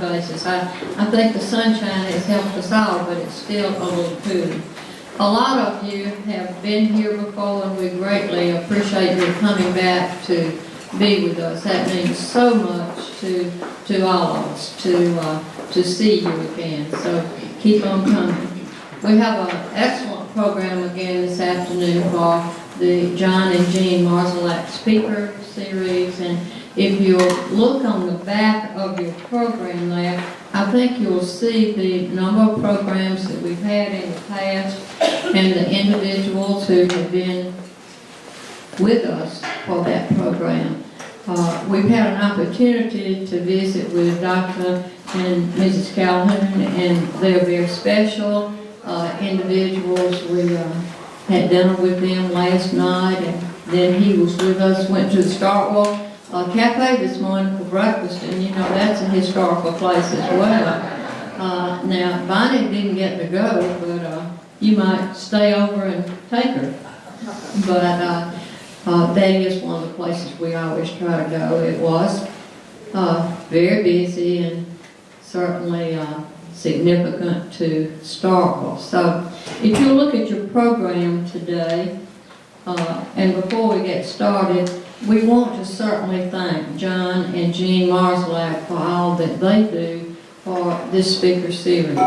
basis. I think the sunshine has helped us all, but it's still a little cooler. A lot of you have been here before, and we greatly appreciate you coming back to be with us. That means so much to all of us to see you again. So keep on coming. We have an excellent program again this afternoon for the Jeanne and Jeanne Marszalek Speaker Series, and if you look on the back of your program there, I think you'll see the number of programs that we've had in the past and the individuals who have been with us for that program. We've had an opportunity to visit with Dr. and Mrs. Calhoun, and they're very special individuals. We had dinner with them last night, and then he was with us, went to the Starkville Cafe this morning for breakfast, and you know that's a historical place as well. Now, Bonnie didn't get to go, but you might stay over and take her. But that is one of the places we always try to go. It was very busy and certainly significant to Starkville. So if you look at your program today, and before we get started, we want to certainly thank Jeanne and Jeanne Marszalek for all that they do for this speaker series.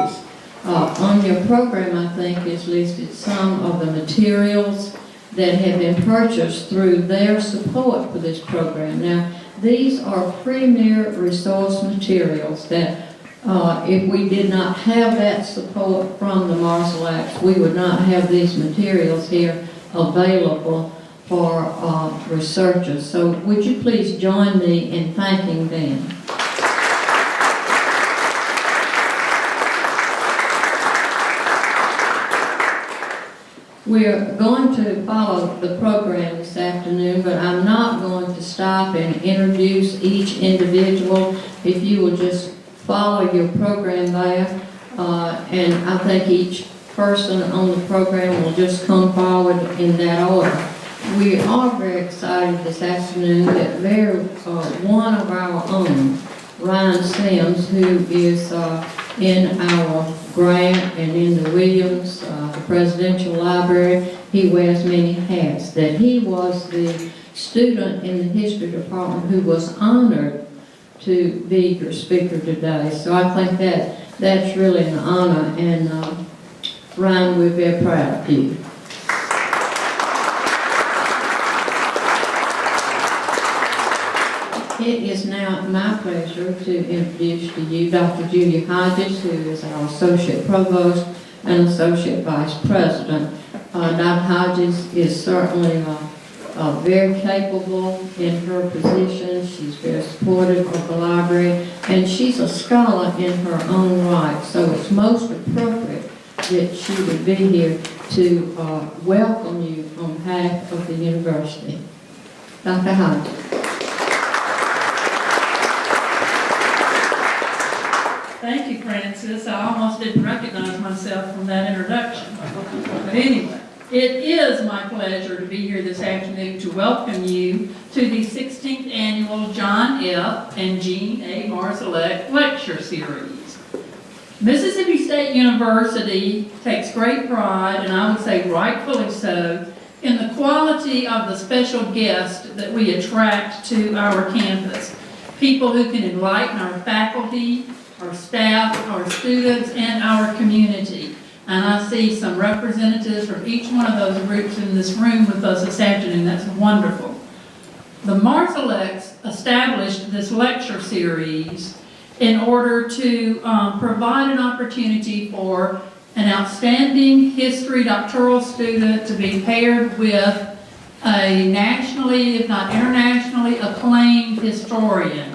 On your program, I think, is listed some of the materials that have been purchased through their support for this program. Now, these are premier resource materials that if we did not have that support from the Marszaleks, we would not have these materials here available for researchers. So would you please join me in thanking them? We're going to follow the program this afternoon, but I'm not going to stop and introduce each individual. If you will just follow your program there, and I think each person on the program will just come forward in that order. We are very excited this afternoon that one of our own, Ryan Semmes, who is in our grant and in the Williams, the Presidential Library. He wears many hats. That he was the student in the History Department who was honored to be your speaker today. So I think that's really an honor, and Ryan, we're very proud of you. It is now my pleasure to introduce to you Dr. Julia Hodges, who is our Associate Provost and Associate Vice President. Dr. Hodges is certainly very capable in her position. She's very supportive of the library, and she's a scholar in her own right, so it's most appropriate that she would be here to welcome you on behalf of the university. Dr. Hodges. Thank you, Francis. I almost didn't recognize myself from that introduction. But anyway, it is my pleasure to be here this afternoon to welcome you to the 16th Annual John F. and Jeanne A. Marszalek Lecture Series. Mississippi State University takes great pride, and I would say rightfully so, in the quality of the special guests that we attract to our campus. People who can enlighten our faculty, our staff, our students, and our community. And I see some representatives from each one of those groups in this room with us this afternoon. That's wonderful. The Marszaleks established this lecture series in order to provide an opportunity for an outstanding history doctoral student to be paired with a nationally, if not internationally, acclaimed historian,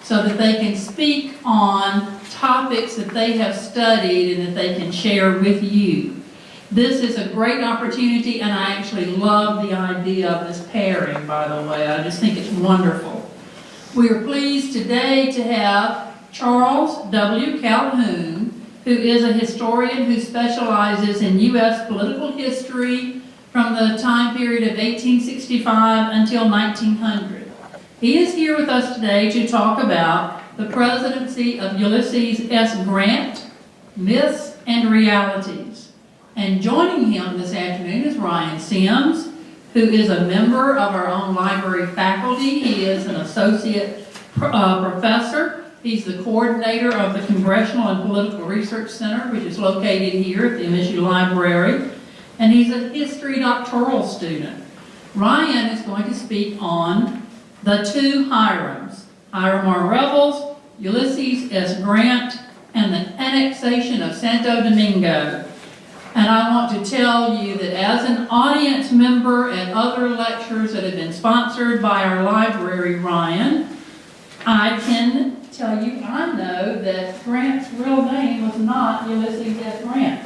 so that they can speak on topics that they have studied and that they can share with you. This is a great opportunity, and I actually love the idea of this pairing, by the way. I just think it's wonderful. We are pleased today to have Charles W. Calhoun, who is a historian who specializes in U.S. political history from the time period of 1865 until 1900. He is here with us today to talk about the presidency of Ulysses S. Grant, Myths and Realities. And joining him this afternoon is Ryan Semmes, who is a member of our own library faculty. He is an associate professor. He's the coordinator of the Congressional and Political Research Center, which is located here at the MSU Library. And he's a history doctoral student. Ryan is going to speak on the two Hirams, Hiram R. Revels, Ulysses S. Grant, and the annexation of Santo Domingo. And I want to tell you that as an audience member at other lectures that have been sponsored by our library, Ryan, I can tell you I know that Grant's real name was not Ulysses S. Grant.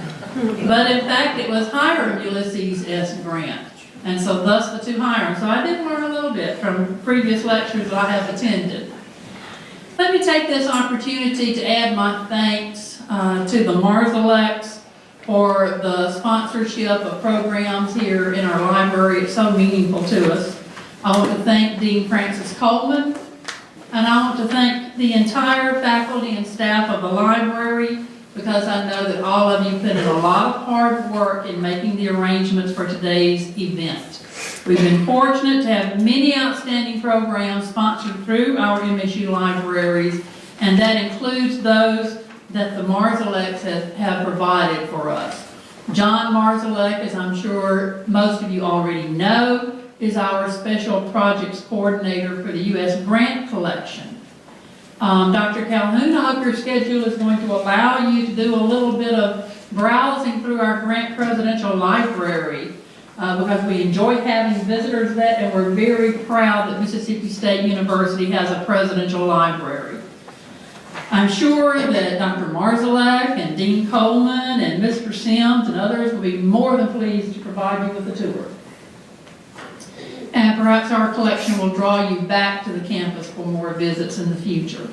But in fact, it was Hiram Ulysses S. Grant. And so thus the two Hirams. So I did learn a little bit from previous lectures that I have attended. Let me take this opportunity to add my thanks to the Marszaleks for the sponsorship of programs here in our library. It's so meaningful to us. I want to thank Dean Francis Coleman, and I want to thank the entire faculty and staff of the library, because I know that all of you put in a lot of hard work in making the arrangements for today's event. We've been fortunate to have many outstanding programs sponsored through our MSU libraries, and that includes those that the Marszaleks have provided for us. Jeanne Marszalek, as I'm sure most of you already know, is our Special Projects Coordinator for the U.S. Grant Collection. Dr. Calhoun, I hope your schedule is going to allow you to do a little bit of browsing through our Grant Presidential Library, because we enjoy having visitors there, and we're very proud that Mississippi State University has a presidential library. I'm sure that Dr. Marszalek and Dean Coleman and Mr. Semmes and others will be more than pleased to provide you with a tour. And perhaps our collection will draw you back to the campus for more visits in the future.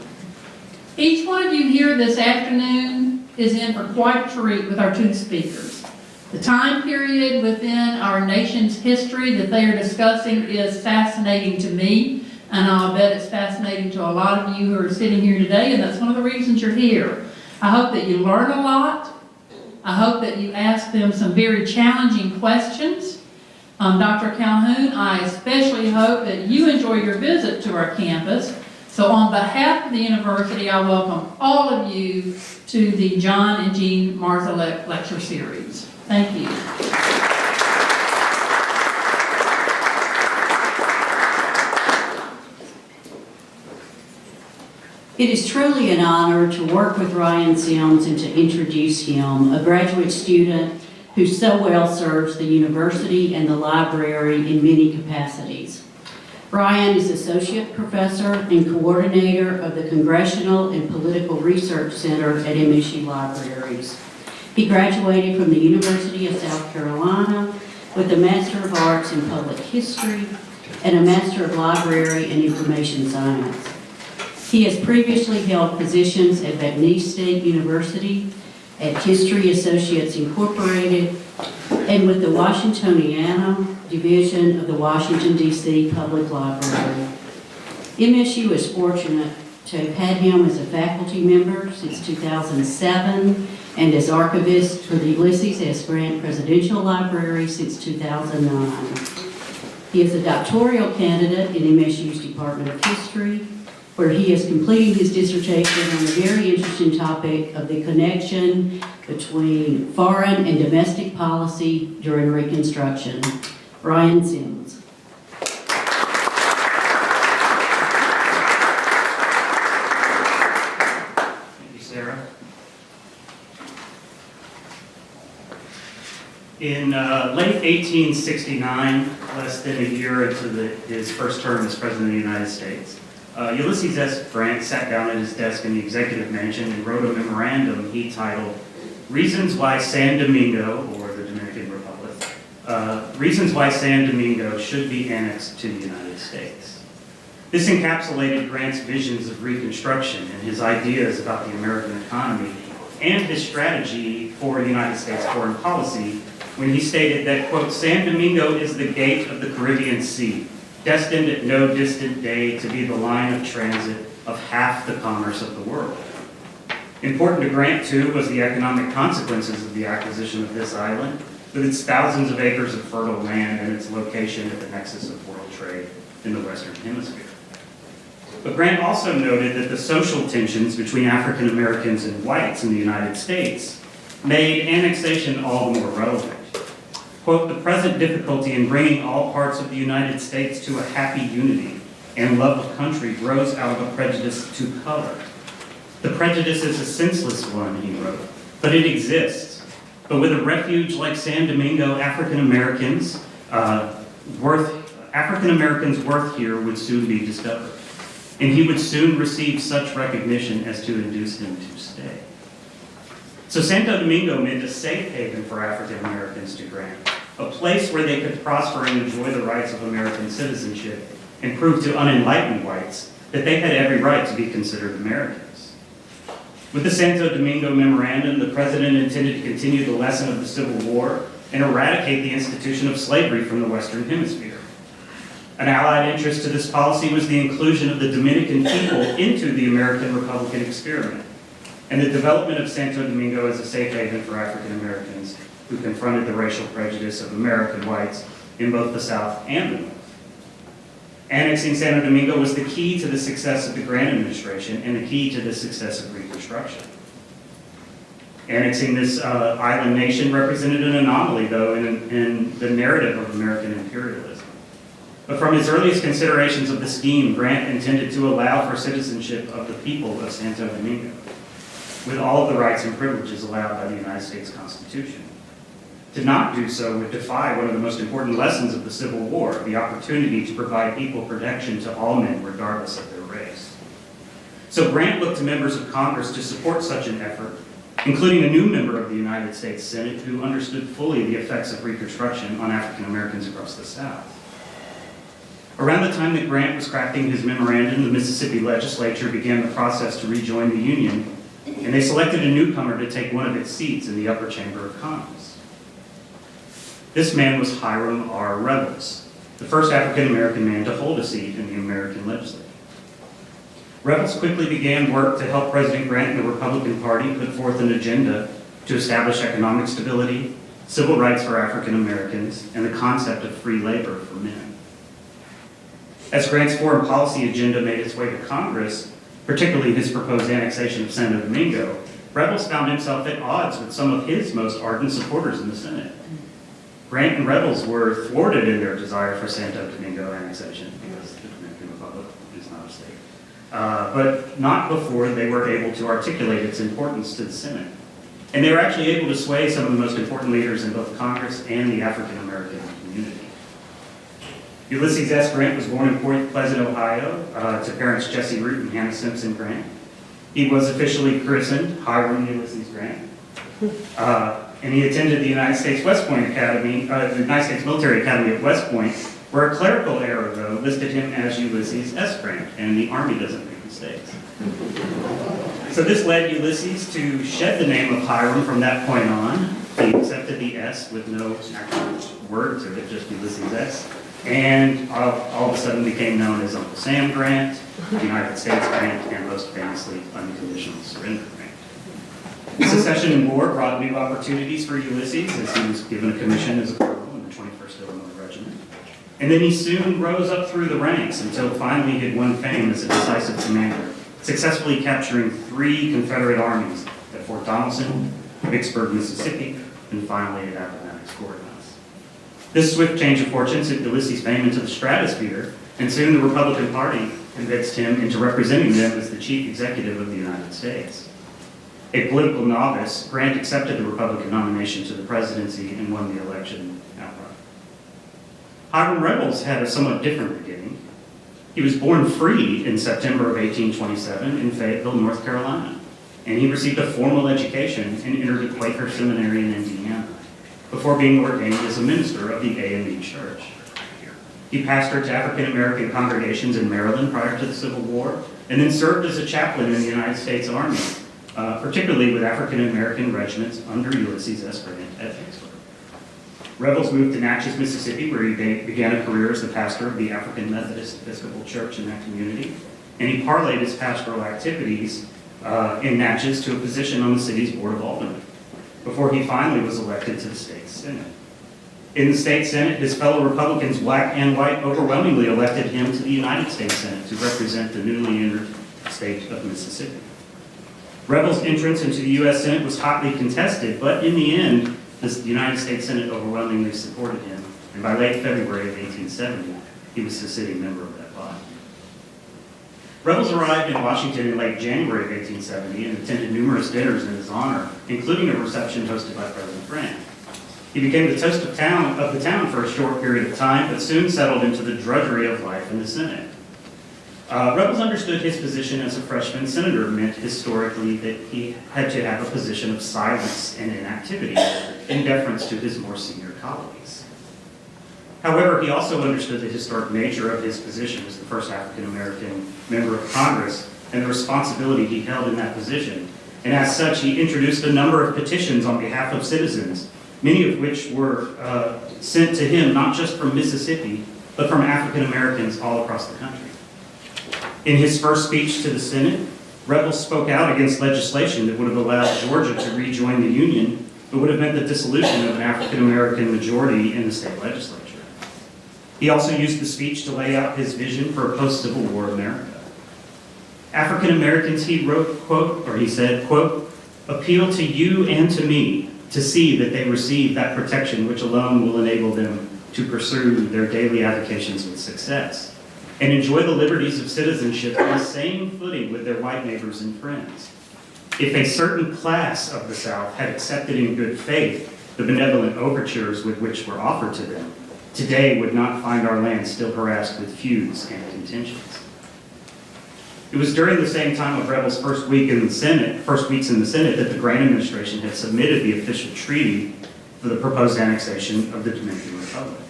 Each one of you here this afternoon is in for quite a treat with our two speakers. The time period within our nation's history that they are discussing is fascinating to me, and I'll bet it's fascinating to a lot of you who are sitting here today, and that's one of the reasons you're here. I hope that you learn a lot. I hope that you ask them some very challenging questions. Dr. Calhoun, I especially hope that you enjoy your visit to our campus. So on behalf of the university, I welcome all of you to the John and Jeanne Marszalek Lecture Series. Thank you. It is truly an honor to work with Ryan Semmes and to introduce him, a graduate student who so well serves the university and the library in many capacities. Ryan is Associate Professor and Coordinator of the Congressional and Political Research Center at MSU Libraries. He graduated from the University of South Carolina with a Master of Arts in Public History and a Master of Library and Information Science. He has previously held positions at McNeese State University, at History Associates Incorporated, and with the Washingtoniana Division of the Washington, D.C. Public Library. MSU is fortunate to have had him as a faculty member since 2007 and as archivist for the Ulysses S. Grant Presidential Library since 2009. He is a doctoral candidate in MSU's Department of History, where he is completing his dissertation on the very interesting topic of the connection between foreign and domestic policy during Reconstruction. Ryan Semmes. Thank you, Sarah. In late 1869, less than a year into his first term as President of the United States, Ulysses S. Grant sat down at his desk in the Executive Mansion and wrote a memorandum he titled Reasons Why San Domingo, or the Dominican Republic, Reasons Why San Domingo Should Be Annexed to the United States. This encapsulated Grant's visions of Reconstruction and his ideas about the American economy and his strategy for United States foreign policy when he stated that, quote, San Domingo is the gate of the Caribbean Sea, destined at no distant day to be the line of transit of half the commerce of the world. Important to Grant, too, was the economic consequences of the acquisition of this island, with its thousands of acres of fertile land and its location at the nexus of world trade in the Western Hemisphere. But Grant also noted that the social tensions between African Americans and whites in the United States made annexation all the more relevant. Quote, "The present difficulty in bringing all parts of the United States to a happy unity and love of country grows out of a prejudice to color. The prejudice is a senseless one," he wrote, "but it exists. But with a refuge like San Domingo, African Americans worth here would soon be discovered, and he would soon receive such recognition as to induce him to stay." So Santo Domingo meant a safe haven for African Americans to Grant, a place where they could prosper and enjoy the rights of American citizenship and prove to unenlightened whites that they had every right to be considered Americans. With the Santo Domingo Memorandum, the president intended to continue the lesson of the Civil War and eradicate the institution of slavery from the Western Hemisphere. An allied interest to this policy was the inclusion of the Dominican people into the American Republican experiment, and the development of Santo Domingo as a safe haven for African Americans who confronted the racial prejudice of American whites in both the South and the North. Annexing Santo Domingo was the key to the success of the Grant administration and the key to the success of Reconstruction. Annexing this island nation represented an anomaly, though, in the narrative of American imperialism. But from his earliest considerations of the scheme, Grant intended to allow for citizenship of the people of Santo Domingo, with all of the rights and privileges allowed by the United States Constitution. To not do so would defy one of the most important lessons of the Civil War, the opportunity to provide equal protection to all men regardless of their race. So Grant looked to members of Congress to support such an effort, including a new member of the United States Senate who understood fully the effects of Reconstruction on African Americans across the South. Around the time that Grant was crafting his memorandum, the Mississippi legislature began the process to rejoin the Union, and they selected a newcomer to take one of its seats in the upper chamber of Congress. This man was Hiram R. Revels, the first African-American man to hold a seat in the American legislature. Revels quickly began work to help President Grant and the Republican Party put forth an agenda to establish economic stability, civil rights for African Americans, and the concept of free labor for men. As Grant's foreign policy agenda made its way to Congress, particularly his proposed annexation of Santo Domingo, Revels found himself at odds with some of his most ardent supporters in the Senate. Grant and Revels were thwarted in their desire for Santo Domingo annexation, because the Dominican Republic is not a state, but not before they were able to articulate its importance to the Senate. And they were actually able to sway some of the most important leaders in both Congress and the African American community. Ulysses S. Grant was born in Point Pleasant, Ohio, to parents Jesse Root and Hannah Simpson Grant. He was officially christened Hiram Ulysses Grant. And he attended the United States West Point Academy, the United States Military Academy at West Point, where a clerical error, though, listed him as Ulysses S. Grant, and the Army doesn't make mistakes. So this led Ulysses to shed the name of Hiram from that point on. He accepted the S with no actual word to it, just Ulysses S. And all of a sudden became known as Uncle Sam Grant, United States Grant, and most famously, Unconditional Surrender Grant. The secession war brought new opportunities for Ulysses as he was given a commission as a colonel in the 21st Illinois Regiment. And then he soon rose up through the ranks until finally he had won fame as a decisive commander, successfully capturing 3 Confederate armies at Fort Donelson, Vicksburg, Mississippi, and finally at Appomattox Courthouse. This swift change of fortune sent Ulysses' fame into the stratosphere, and soon the Republican Party convinced him into representing them as the chief executive of the United States. A political novice, Grant accepted the Republican nomination to the presidency and won the election outright. Hiram Revels had a somewhat different beginning. He was born free in September of 1827 in Fayetteville, North Carolina, and he received a formal education and entered a Quaker seminary in Indiana before being ordained as a minister of the AME Church. He pastored to African American congregations in Maryland prior to the Civil War, and then served as a chaplain in the United States Army, particularly with African American regiments under Ulysses S. Grant at Vicksburg. Revels moved to Natchez, Mississippi, where he began a career as the pastor of the African Methodist Episcopal Church in that community. and he parlayed his pastoral activities in Natchez to a position on the city's Board of Aldermen, before he finally was elected to the state Senate. In the state Senate, his fellow Republicans, black and white, overwhelmingly elected him to the United States Senate to represent the newly entered state of Mississippi. Rebel's entrance into the U.S. Senate was hotly contested, but in the end, the United States Senate overwhelmingly supported him, and by late February of 1870, he was a sitting member of that body. Rebels arrived in Washington in late January of 1870 and attended numerous dinners in his honor, including a reception hosted by President Grant. He became the toast of the town for a short period of time, but soon settled into the drudgery of life in the Senate. Rebels understood his position as a freshman senator meant historically that he had to have a position of silence and inactivity in deference to his more senior colleagues. However, he also understood the historic nature of his position as the first African-American member of Congress and the responsibility he held in that position. And as such, he introduced a number of petitions on behalf of citizens, many of which were sent to him not just from Mississippi, but from African-Americans all across the country. In his first speech to the Senate, Rebels spoke out against legislation that would have allowed Georgia to rejoin the Union, but would have meant the dissolution of an African-American majority in the state legislature. He also used the speech to lay out his vision for a post-Civil War America. African Americans, he wrote, quote, or he said, quote, appeal to you and to me to see that they receive that protection which alone will enable them to pursue their daily avocations with success and enjoy the liberties of citizenship on the same footing with their white neighbors and friends. If a certain class of the South had accepted in good faith the benevolent overtures with which were offered to them, today would not find our land still harassed with feuds and contentions. It was during the same time of Rebels' first weeks in the Senate, that the Grant administration had submitted the official treaty for the proposed annexation of the Dominican Republic.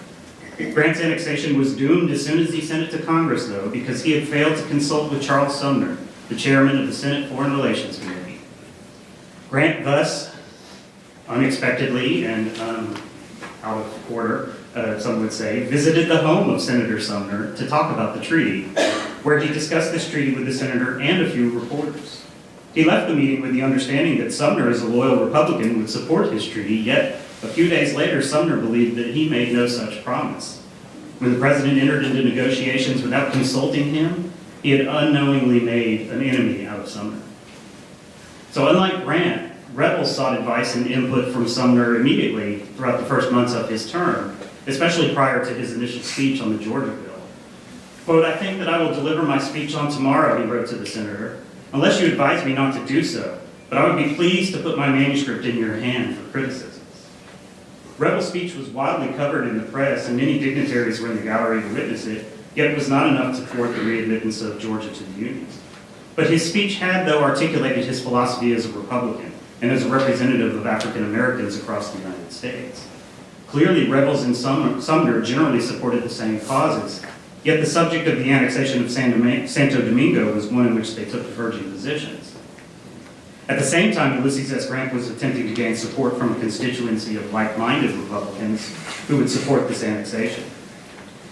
Grant's annexation was doomed as soon as he sent it to Congress, though, because he had failed to consult with Charles Sumner, the chairman of the Senate Foreign Relations Committee. Grant thus, unexpectedly and out of order, some would say, visited the home of Senator Sumner to talk about the treaty, where he discussed this treaty with the senator and a few reporters. He left the meeting with the understanding that Sumner, as a loyal Republican, would support his treaty, yet a few days later, Sumner believed that he made no such promise. When the president entered into negotiations without consulting him, he had unknowingly made an enemy out of Sumner. So unlike Grant, Rebels sought advice and input from Sumner immediately throughout the first months of his term, especially prior to his initial speech on the Georgia bill. Quote, I think that I will deliver my speech on tomorrow, he wrote to the senator, unless you advise me not to do so, but I would be pleased to put my manuscript in your hand for criticisms. Rebel's speech was widely covered in the press, and many dignitaries were in the gallery to witness it, yet it was not enough to thwart the readmittance of Georgia to the Union. But his speech had, though, articulated his philosophy as a Republican and as a representative of African Americans across the United States. Clearly, Rebels and Sumner generally supported the same causes, yet the subject of the annexation of Santo Domingo was one in which they took diverging positions. At the same time, Ulysses S. Grant was attempting to gain support from a constituency of like-minded Republicans who would support this annexation.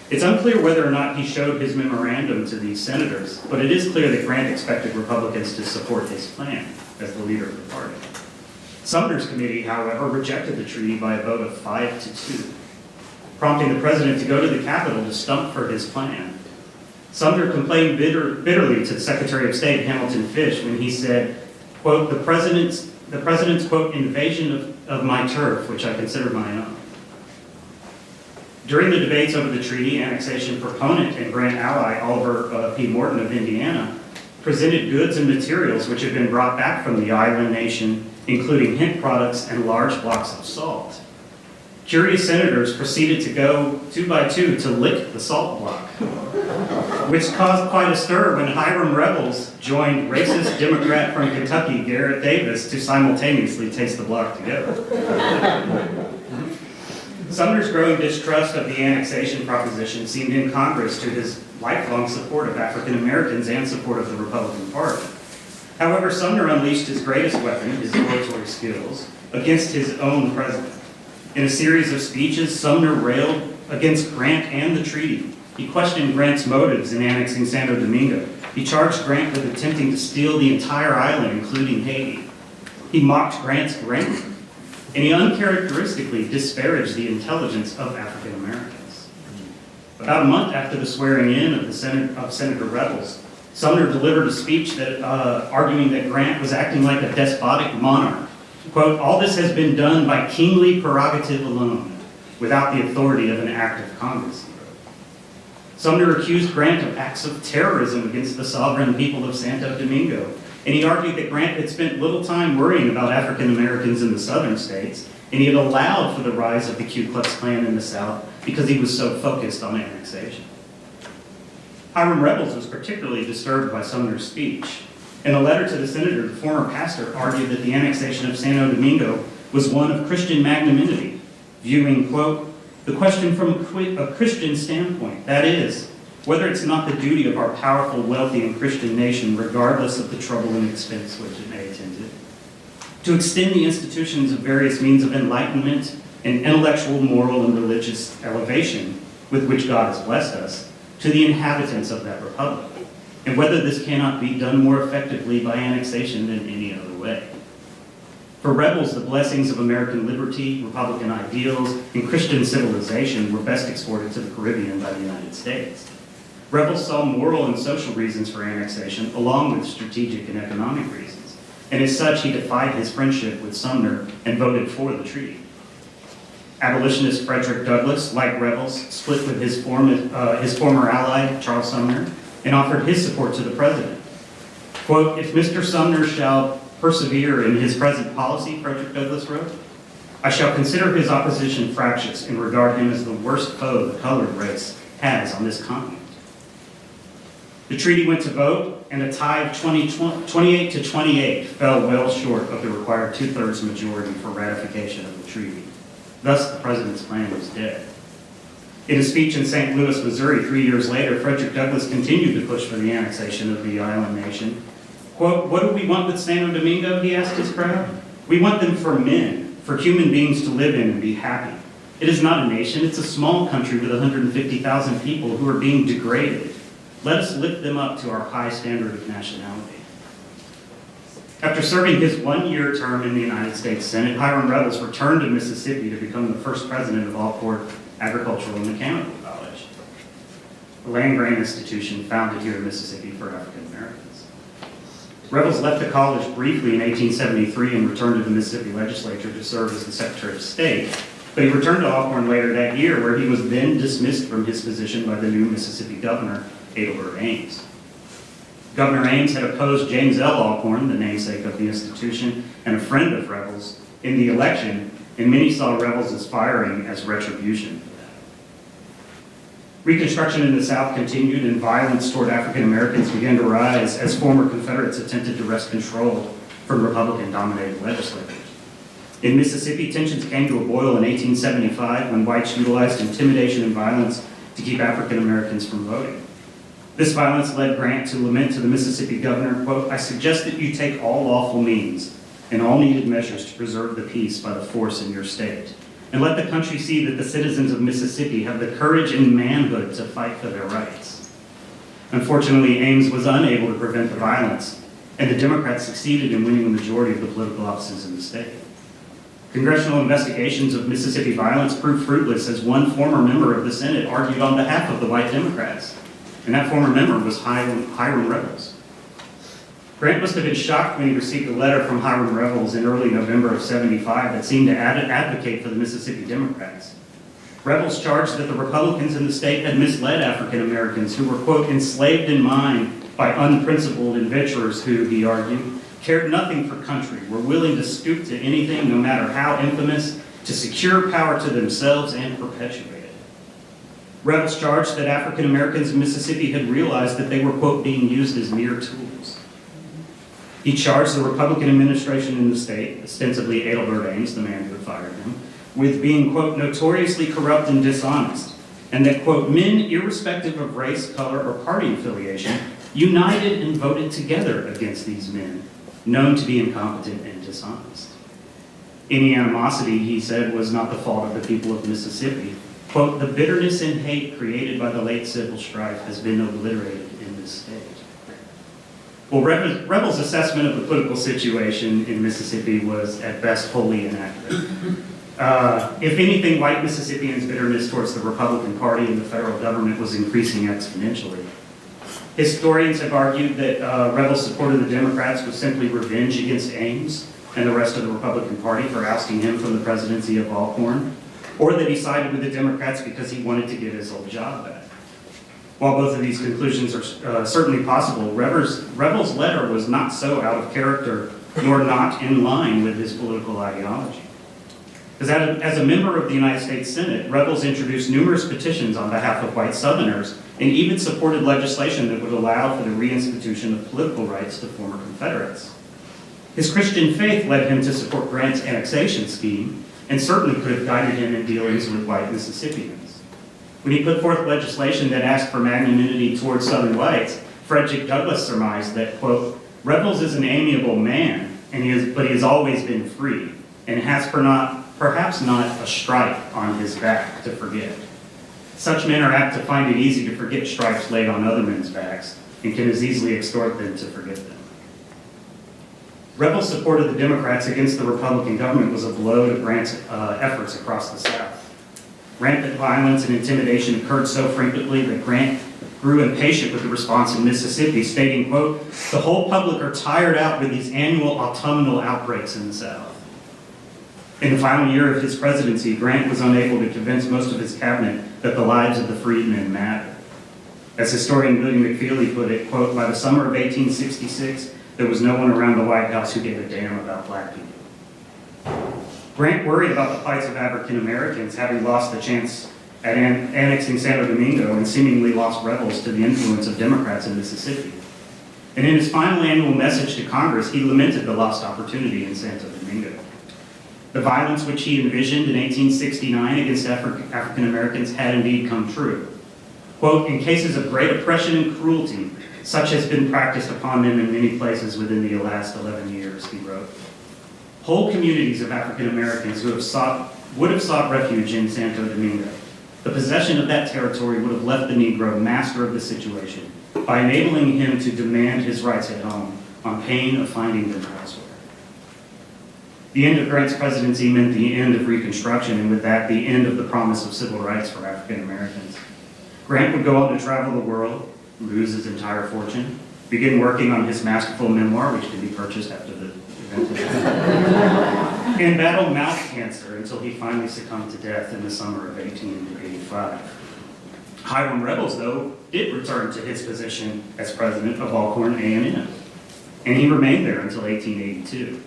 It's unclear whether or not he showed his memorandum to these senators, but it is clear that Grant expected Republicans to support his plan as the leader of the party. Sumner's committee, however, rejected the treaty by a vote of 5-2, prompting the president to go to the Capitol to stump for his plan. Sumner complained bitterly to the Secretary of State, Hamilton Fish, when he said, quote, the president's, quote, invasion of my turf, which I consider my own. During the debates over the treaty, annexation proponent and Grant ally Oliver P. Morton of Indiana presented goods and materials which had been brought back from the island nation, including hemp products and large blocks of salt. Curious senators proceeded to go 2 by 2 to lick the salt block, which caused quite a stir when Hiram Rebels joined racist Democrat from Kentucky, Garrett Davis, to simultaneously taste the block together. Sumner's growing distrust of the annexation proposition seemed incongruous to his lifelong support of African Americans and support of the Republican Party. However, Sumner unleashed his greatest weapon, his oratory skills, against his own president. In a series of speeches, Sumner railed against Grant and the treaty. He questioned Grant's motives in annexing Santo Domingo, He charged Grant with attempting to steal the entire island, including Haiti. He mocked Grant's grammar, and he uncharacteristically disparaged the intelligence of African Americans. About a month after the swearing in of Senator Revels, Sumner delivered a speech that, arguing that Grant was acting like a despotic monarch. Quote, "All this has been done by kingly prerogative alone, without the authority of an act of Congress." Sumner accused Grant of acts of terrorism against the sovereign people of Santo Domingo, and he argued that Grant had spent little time worrying about African Americans in the southern states, and he had allowed for the rise of the Ku Klux Klan in the South because he was so focused on annexation. Hiram Revels was particularly disturbed by Sumner's speech. In a letter to the senator, the former pastor argued that the annexation of Santo Domingo was one of Christian magnanimity, viewing, quote, "the question from a Christian standpoint, that is, whether it's not the duty of our powerful, wealthy, and Christian nation, regardless of the trouble and expense which it may attend it, to extend the institutions of various means of enlightenment and intellectual, moral, and religious elevation with which God has blessed us, to the inhabitants of that republic, and whether this cannot be done more effectively by annexation than any other way." For Revels, the blessings of American liberty, Republican ideals, and Christian civilization were best exported to the Caribbean by the United States. Revels saw moral and social reasons for annexation, along with strategic and economic reasons, and as such, he defied his friendship with Sumner and voted for the treaty. Abolitionist Frederick Douglass, like Revels, split with his former ally, Charles Sumner, and offered his support to the president. Quote, "If Mr. Sumner shall persevere in his present policy," Frederick Douglass wrote, "I shall consider his opposition fractious and regard him as the worst foe the colored race has on this continent." The treaty went to vote, and a tie of 28 to 28 fell well short of the required two-thirds majority for ratification of the treaty. Thus, the president's plan was dead. In a speech in St. Louis, Missouri, 3 years later, Frederick Douglass continued to push for the annexation of the island nation. Quote, "What do we want with Santo Domingo?" he asked his crowd. "We want them for men, for human beings to live in and be happy. It is not a nation, it's a small country with 150,000 people who are being degraded. Let us lift them up to our high standard of nationality." After serving his one-year term in the United States Senate, Hiram Revels returned to Mississippi to become the first president of Alcorn Agricultural and Mechanical College, a land-grant institution founded here in Mississippi for African Americans. Revels left the college briefly in 1873 and returned to the Mississippi legislature to serve as the Secretary of State, but he returned to Alcorn later that year, where he was then dismissed from his position by the new Mississippi governor, Adelbert Ames. Governor Ames had opposed James L. Alcorn, the namesake of the institution and a friend of Revels, in the election, and many saw Revels' firing as retribution for that. Reconstruction in the South continued, and violence toward African Americans began to rise as former Confederates attempted to wrest control from Republican-dominated legislatures. In Mississippi, tensions came to a boil in 1875 when whites utilized intimidation and violence to keep African Americans from voting. This violence led Grant to lament to the Mississippi governor, quote, "I suggest that you take all lawful means and all needed measures to preserve the peace by the force in your state, and let the country see that the citizens of Mississippi have the courage and manhood to fight for their rights." Unfortunately, Ames was unable to prevent the violence, and the Democrats succeeded in winning the majority of the political offices in the state. Congressional investigations of Mississippi violence proved fruitless, as one former member of the Senate argued on behalf of the white Democrats, and that former member was Hiram Revels. Grant must have been shocked when he received a letter from Hiram Revels in early November of '75 that seemed to advocate for the Mississippi Democrats. Revels charged that the Republicans in the state had misled African Americans who were, quote, "enslaved in mind by unprincipled adventurers who," he argued, "cared nothing for country, were willing to stoop to anything, no matter how infamous, to secure power to themselves and perpetuate it." Revels charged that African Americans in Mississippi had realized that they were, quote, "being used as mere tools." He charged the Republican administration in the state, ostensibly Adelbert Ames, the man who had fired him, with being, quote, "notoriously corrupt and dishonest," and that, quote, "men, irrespective of race, color, or party affiliation, united and voted together against these men, known to be incompetent and dishonest." Any animosity, he said, was not the fault of the people of Mississippi. Quote, "the bitterness and hate created by the late civil strife has been obliterated in this state." Well, Rebel's assessment of the political situation in Mississippi was at best wholly inaccurate. If anything, white Mississippians' bitterness towards the Republican Party and the federal government was increasing exponentially. Historians have argued that Rebel's support of the Democrats was simply revenge against Ames and the rest of the Republican Party for ousting him from the presidency of Alcorn, or that he sided with the Democrats because he wanted to get his old job back. While both of these conclusions are certainly possible, Rebel's letter was not so out of character nor not in line with his political ideology. Because as a member of the United States Senate, Rebels introduced numerous petitions on behalf of white Southerners and even supported legislation that would allow for the reinstitution of political rights to former Confederates. His Christian faith led him to support Grant's annexation scheme and certainly could have guided him in dealings with white Mississippians. When he put forth legislation that asked for magnanimity towards Southern whites, Frederick Douglass surmised that, quote, Rebels is an amiable man, but he has always been free, and has perhaps not a stripe on his back to forget. Such men are apt to find it easy to forget stripes laid on other men's backs, and can as easily extort them to forget them. Rebels' support of the Democrats against the Republican government was a blow to Grant's efforts across the South. Rampant violence and intimidation occurred so frequently that Grant grew impatient with the response in Mississippi, stating, quote, the whole public are tired out with these annual autumnal outbreaks in the South. In the final year of his presidency, Grant was unable to convince most of his cabinet that the lives of the freedmen mattered. As historian William McFeely put it, quote, by the summer of 1866, there was no one around the White House who gave a damn about black people. Grant worried about the plights of African Americans, having lost the chance at annexing Santo Domingo and seemingly lost Rebels to the influence of Democrats in Mississippi. And in his final annual message to Congress, he lamented the lost opportunity in Santo Domingo. The violence which he envisioned in 1869 against African Americans had indeed come true. Quote, in cases of great oppression and cruelty, such has been practiced upon them in many places within the last 11 years, he wrote. Whole communities of African Americans would have sought refuge in Santo Domingo. The possession of that territory would have left the Negro master of the situation by enabling him to demand his rights at home on pain of finding them elsewhere. The end of Grant's presidency meant the end of Reconstruction, and with that, the end of the promise of civil rights for African Americans. Grant would go on to travel the world, lose his entire fortune, begin working on his masterful memoir, which can be purchased after the event, and battle mouth cancer until he finally succumbed to death in the summer of 1885. Hiram Rebels, though, did return to his position as president of Alcorn A&M, and he remained there until 1882.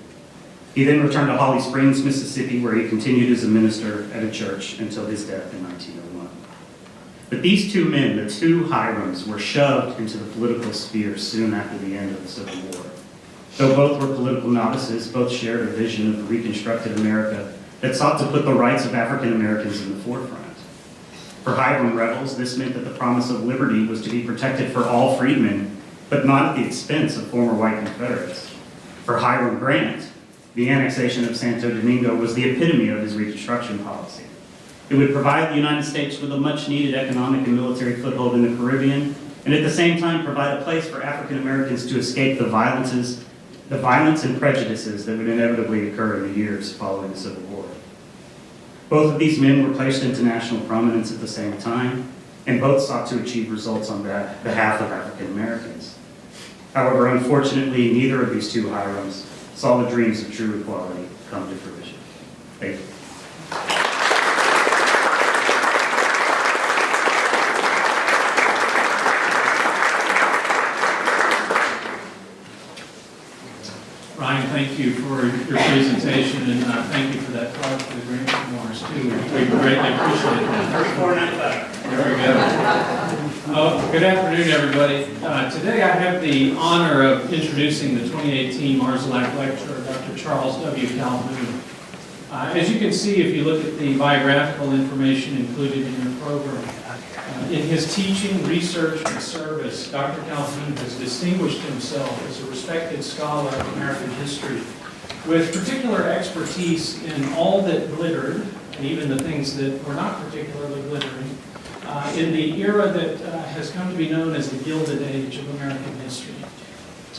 He then returned to Holly Springs, Mississippi, where he continued as a minister at a church until his death in 1901. But these two men, the two Hirams, were shoved into the political sphere soon after the end of the Civil War. Though both were political novices, both shared a vision of a reconstructed America that sought to put the rights of African Americans in the forefront. For Hiram Rebels, this meant that the promise of liberty was to be protected for all freedmen, but not at the expense of former white Confederates. For Hiram Grant, the annexation of Santo Domingo was the epitome of his Reconstruction policy. It would provide the United States with a much-needed economic and military foothold in the Caribbean, and at the same time provide a place for African Americans to escape the violence and prejudices that would inevitably occur in the years following the Civil War. Both of these men were placed into national prominence at the same time, and both sought to achieve results on behalf of African Americans. However, unfortunately, neither of these two Hirams saw the dreams of true equality come to fruition. Thank you. Ryan, thank you for your presentation, and thank you for that plug for the grant memoirs too. We greatly appreciate that. $34.95. There we go. Good afternoon, everybody. Today I have the honor of introducing the 2018 Marszalek Lecturer, Dr. Charles W. Calhoun. As you can see, if you look at the biographical information included in your program, in his teaching, research, and service, Dr. Calhoun has distinguished himself as a respected scholar of American history with particular expertise in all that glittered, and even the things that were not particularly glittering, in the era that has come to be known as the Gilded Age of American history.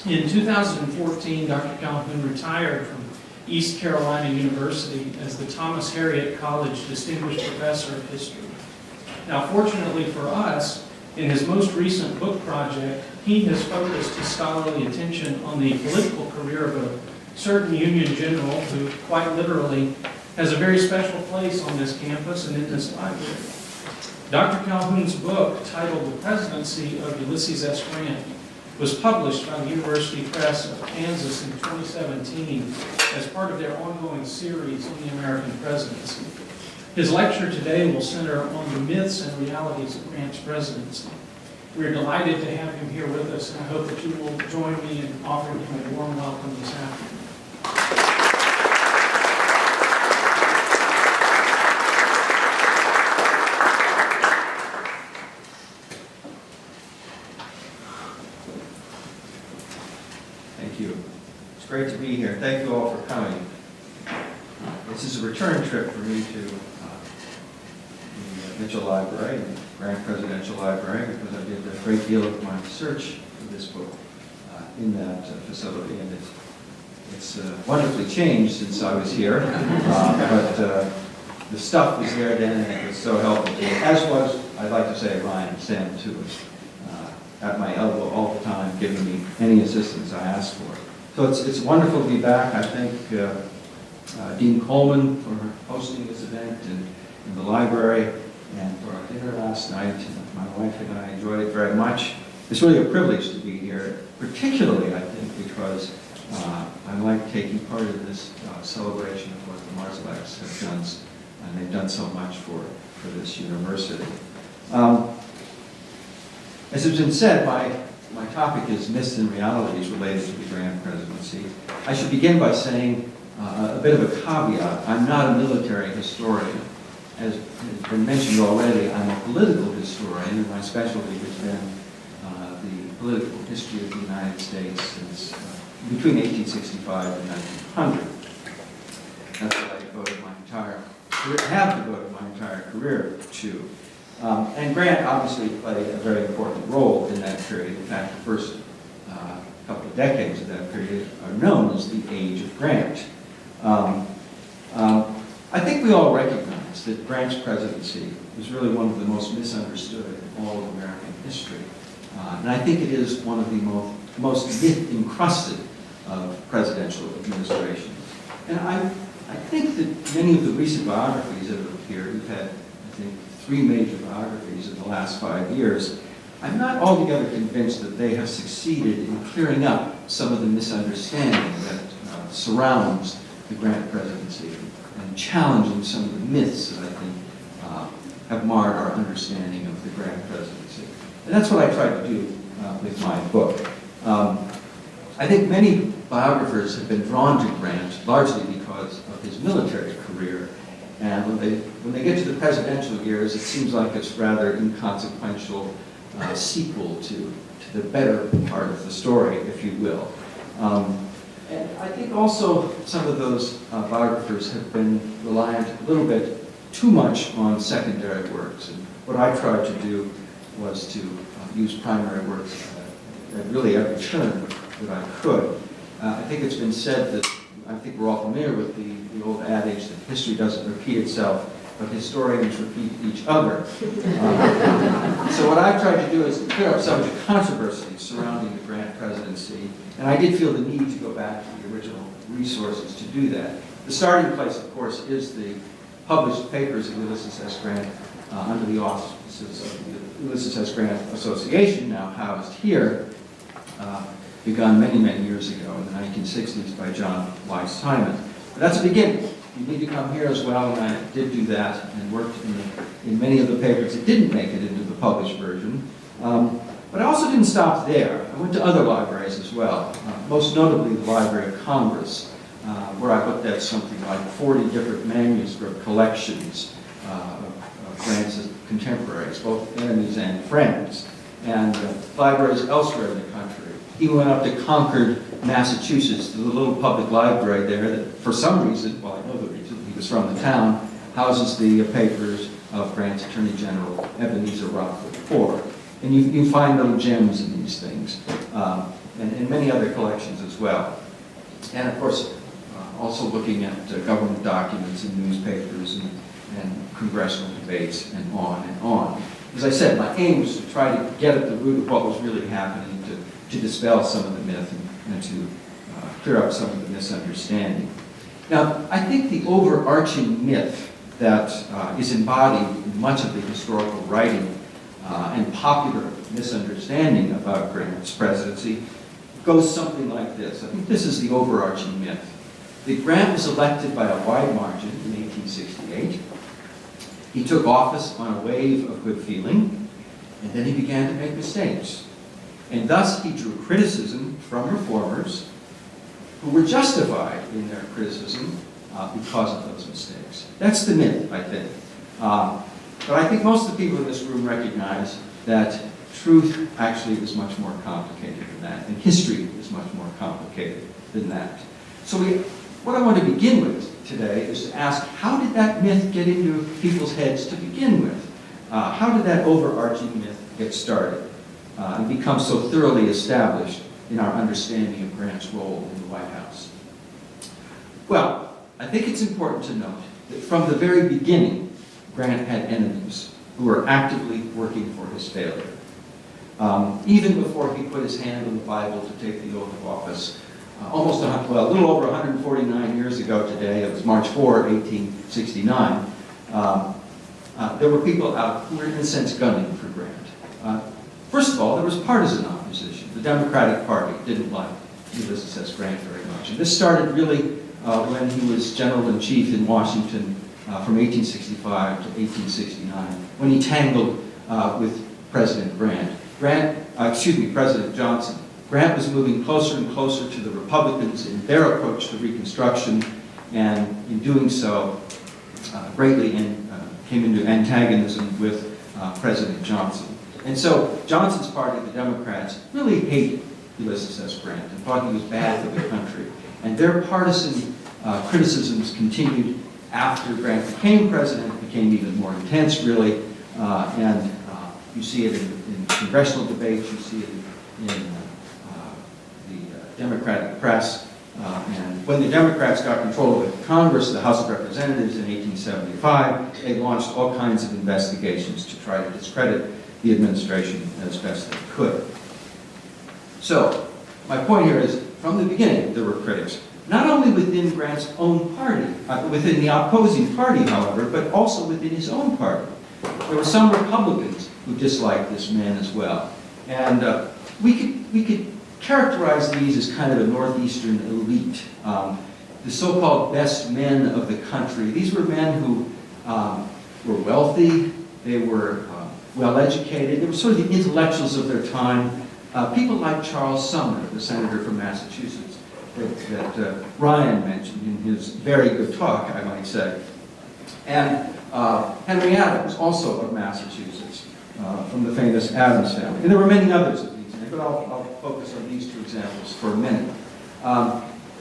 In 2014, Dr. Calhoun retired from East Carolina University as the Thomas Harriot College Distinguished Professor of History. Now, fortunately for us, in his most recent book project, he has focused his scholarly attention on the political career of a certain Union general who, quite literally, has a very special place on this campus and in this library. Dr. Calhoun's book, titled The Presidency of Ulysses S. Grant, was published by the University Press of Kansas in 2017 as part of their ongoing series on the American presidency. His lecture today will center on the myths and realities of Grant's presidency. We're delighted to have him here with us, and I hope that you will join me in offering him a warm welcome this afternoon. Thank you. It's great to be here. Thank you all for coming. This is a return trip for me to the Mitchell Library, the Grant Presidential Library, because I did a great deal of my research for this book in that facility, and it's wonderfully changed since I was here, but the stuff was there then, and it was so helpful to me, as was, I'd like to say, Ryan Sam, too, was at my elbow all the time, giving me any assistance I asked for. So it's wonderful to be back. I thank Dean Coleman for hosting this event in the library, and for our dinner last night. My wife and I enjoyed it very much. It's really a privilege to be here, particularly, I think, because I like taking part in this celebration of what the Marszaleks have done, and they've done so much for this university. As has been said, my topic is myths and realities related to the Grant presidency. I should begin by saying a bit of a caveat. I'm not a military historian. As has been mentioned already, I'm a political historian, and my specialty has been the political history of the United States since between 1865 and 1900. That's what I devoted my entire career, have devoted my entire career to. And Grant obviously played a very important role in that period. In fact, the first couple of decades of that period are known as the Age of Grant. I think we all recognize that Grant's presidency was really one of the most misunderstood in all of American history. And I think it is one of the most myth-encrusted of presidential administrations. And I think that many of the recent biographies that have appeared, we've had, I think, 3 major biographies in the last 5 years, I'm not altogether convinced that they have succeeded in clearing up some of the misunderstanding that surrounds the Grant presidency and challenging some of the myths that I think have marred our understanding of the Grant presidency. And that's what I tried to do with my book. I think many biographers have been drawn to Grant largely because of his military career. And when they get to the presidential years, it seems like it's rather inconsequential sequel to the better part of the story, if you will. And I think also some of those biographers have been reliant a little bit too much on secondary works. And what I tried to do was to use primary works at really every turn that I could. I think it's been said that, I think we're all familiar with the old adage that history doesn't repeat itself, but historians repeat each other. So what I've tried to do is clear up some of the controversy surrounding the Grant presidency, and I did feel the need to go back to the original resources to do that. The starting place, of course, is the published papers of Ulysses S. Grant under the auspices of the Ulysses S. Grant Association, now housed here, begun many, many years ago in the 1960s by John Y. Simon. But that's a beginning. You need to come here as well, and I did do that and worked in many of the papers that didn't make it into the published version. But I also didn't stop there. I went to other libraries as well, most notably the Library of Congress, where I looked at something like 40 different manuscript collections of Grant's contemporaries, both enemies and friends, and libraries elsewhere in the country. He went up to Concord, Massachusetts, to the little public library there that, for some reason, well, I know the reason, he was from the town, houses the papers of Grant's Attorney General, Ebenezer Rockwood IV. And you find little gems in these things. and many other collections as well. And of course, also looking at government documents and newspapers and congressional debates and on and on. As I said, my aim was to try to get at the root of what was really happening, to dispel some of the myth and to clear up some of the misunderstanding. Now, I think the overarching myth that is embodied in much of the historical writing and popular misunderstanding about Grant's presidency goes something like this. I think this is the overarching myth. That Grant was elected by a wide margin in 1868. He took office on a wave of good feeling, and then he began to make mistakes. And thus he drew criticism from reformers who were justified in their criticism because of those mistakes. That's the myth, I think. But I think most of the people in this room recognize that truth actually is much more complicated than that, and history is much more complicated than that. So what I want to begin with today is to ask, how did that myth get into people's heads to begin with? How did that overarching myth get started and become so thoroughly established in our understanding of Grant's role in the White House? Well, I think it's important to note that from the very beginning, Grant had enemies who were actively working for his failure. Even before he put his hand on the Bible to take the oath of office, a little over 149 years ago today, it was March 4, 1869, there were people out who were in a sense gunning for Grant. First of all, there was partisan opposition. The Democratic Party didn't like Ulysses S. Grant very much. And this started really when he was general-in-chief in Washington from 1865 to 1869, when he tangled with President President Johnson. Grant was moving closer and closer to the Republicans in their approach to Reconstruction, and in doing so, greatly came into antagonism with President Johnson. And so Johnson's party, the Democrats, really hated Ulysses S. Grant and thought he was bad for the country. And their partisan criticisms continued after Grant became president. It became even more intense, really, and you see it in congressional debates, you see it in the Democratic press, and when the Democrats got control of the Congress, the House of Representatives in 1875, they launched all kinds of investigations to try to discredit the administration as best they could. So, my point here is, from the beginning, there were critics, not only within Grant's own party, within the opposing party, however, but also within his own party. There were some Republicans who disliked this man as well. And we could characterize these as kind of a northeastern elite, the so-called best men of the country. These were men who were wealthy, they were well-educated, they were sort of the intellectuals of their time. People like Charles Sumner, the senator from Massachusetts, that Ryan mentioned in his very good talk, I might say. And Henry Adams, also of Massachusetts, from the famous Adams family. And there were many others of these men, but I'll focus on these two examples for a minute.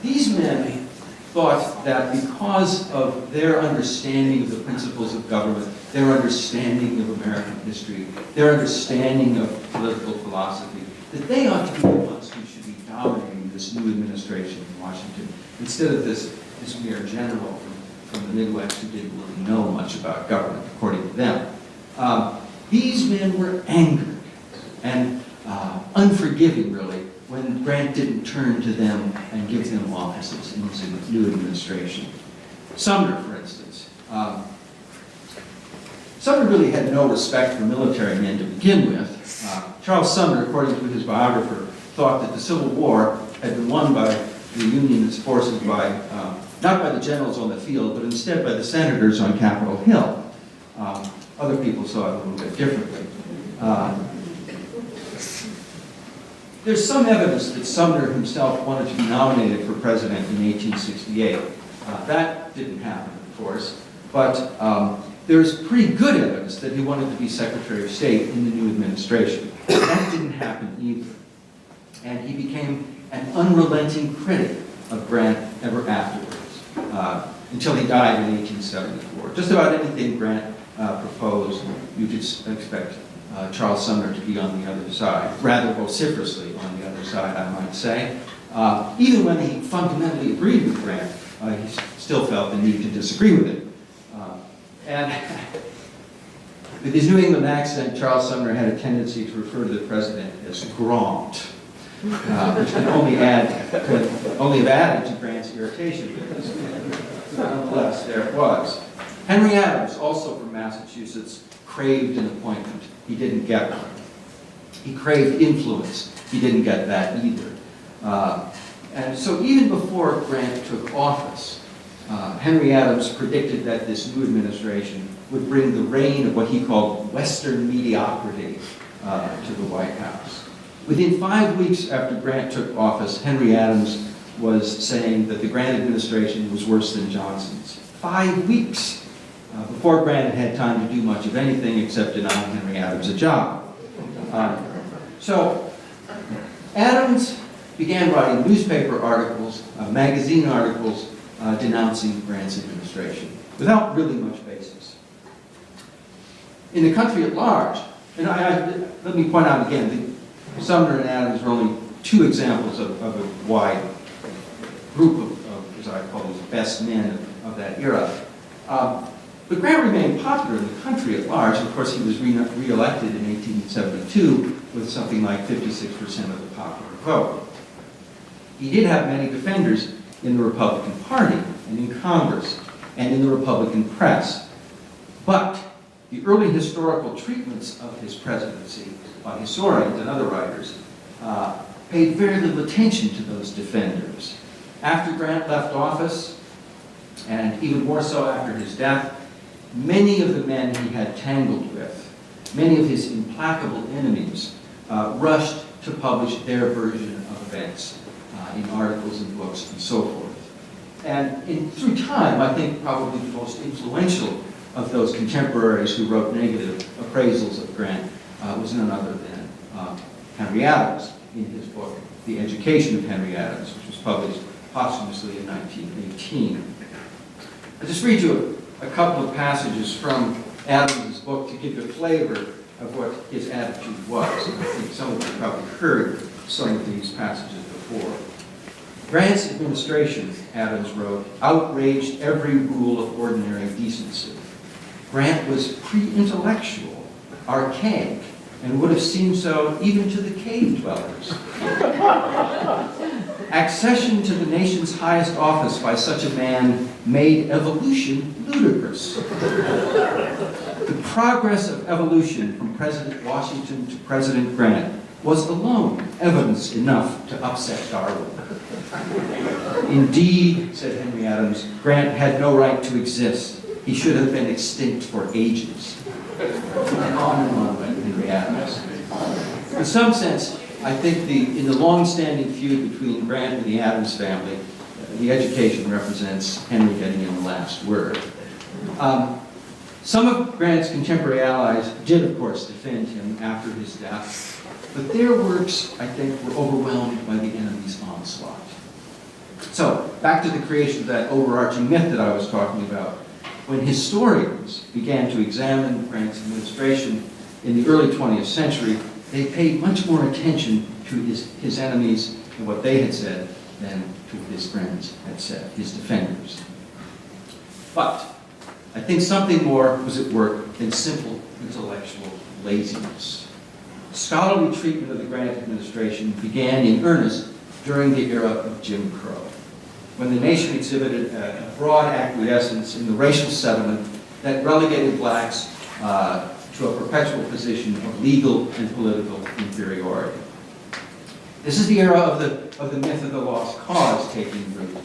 These men thought that because of their understanding of the principles of government, their understanding of American history, their understanding of political philosophy, that they ought to be the ones who should be dominating this new administration in Washington, instead of this mere general from the Midwest who didn't really know much about government, according to them. These men were angered and unforgiving, really, when Grant didn't turn to them and give them offices in his new administration. Sumner, for instance. Sumner really had no respect for military men to begin with. Charles Sumner, according to his biographer, thought that the Civil War had been won by the Unionist forces not by the generals on the field, but instead by the senators on Capitol Hill. Other people saw it a little bit differently. There's some evidence that Sumner himself wanted to be nominated for president in 1868. That didn't happen, of course, but there's pretty good evidence that he wanted to be Secretary of State in the new administration. That didn't happen either. And he became an unrelenting critic of Grant ever afterwards, until he died in 1874. Just about anything Grant proposed, you could expect Charles Sumner to be on the other side, rather vociferously on the other other side, I might say. Even when he fundamentally agreed with Grant, he still felt the need to disagree with it. And with his New England accent, Charles Sumner had a tendency to refer to the president as Grant, which can only have added to Grant's irritation with this man. Nonetheless, there it was. Henry Adams, also from Massachusetts, craved an appointment. He didn't get one. He craved influence. He didn't get that either. And so even before Grant took office, Henry Adams predicted that this new administration would bring the reign of what he called Western mediocrity to the White House. Within 5 weeks after Grant took office, Henry Adams was saying that the Grant administration was worse than Johnson's. 5 weeks before Grant had had time to do much of anything except deny Henry Adams a job. So Adams began writing newspaper articles, magazine articles, denouncing Grant's administration without really much basis. In the country at large, and let me point out again, Sumner and Adams are only two examples of a wide group of, as I call these best men of that era. But Grant remained popular in the country at large. Of course, he was re-elected in 1872 with something like 56% of the popular vote. He did have many defenders in the Republican Party and in Congress and in the Republican press. But the early historical treatments of his presidency by historians and other writers paid very little attention to those defenders. After Grant left office, and even more so after his death, many of the men he had tangled with, many of his implacable enemies, rushed to publish their version of events in articles and books and so forth. And through time, I think probably the most influential of those contemporaries who wrote negative appraisals of Grant was none other than Henry Adams in his book, The Education of Henry Adams, which was published posthumously in 1918. I'll just read you a couple of passages from Adams' book to give you a flavor of what his attitude was. And I think some of you probably heard some of these passages before. Grant's administration, Adams wrote, outraged every rule of ordinary decency. Grant was pre-intellectual, archaic, and would have seemed so even to the cave dwellers. Accession to the nation's highest office by such a man made evolution ludicrous. The progress of evolution from President Washington to President Grant was alone evidence enough to upset Darwin. Indeed, said Henry Adams, Grant had no right to exist. He should have been extinct for ages. And on went Henry Adams. In some sense, I think in the long-standing feud between Grant and the Adams family, the education represents Henry getting in the last word. Some of Grant's contemporary allies did, of course, defend him after his death, but their works, I think, were overwhelmed by the enemy's onslaught. So, back to the creation of that overarching myth that I was talking about. When historians began to examine Grant's administration in the early 20th century, they paid much more attention to his enemies and what they had said than to what his friends had said, his defenders. But I think something more was at work than simple intellectual laziness. Scholarly treatment of the Grant administration began in earnest during the era of Jim Crow, when the nation exhibited a broad acquiescence in the racial settlement that relegated blacks to a perpetual position of legal and political inferiority. This is the era of the myth of the lost cause taking root.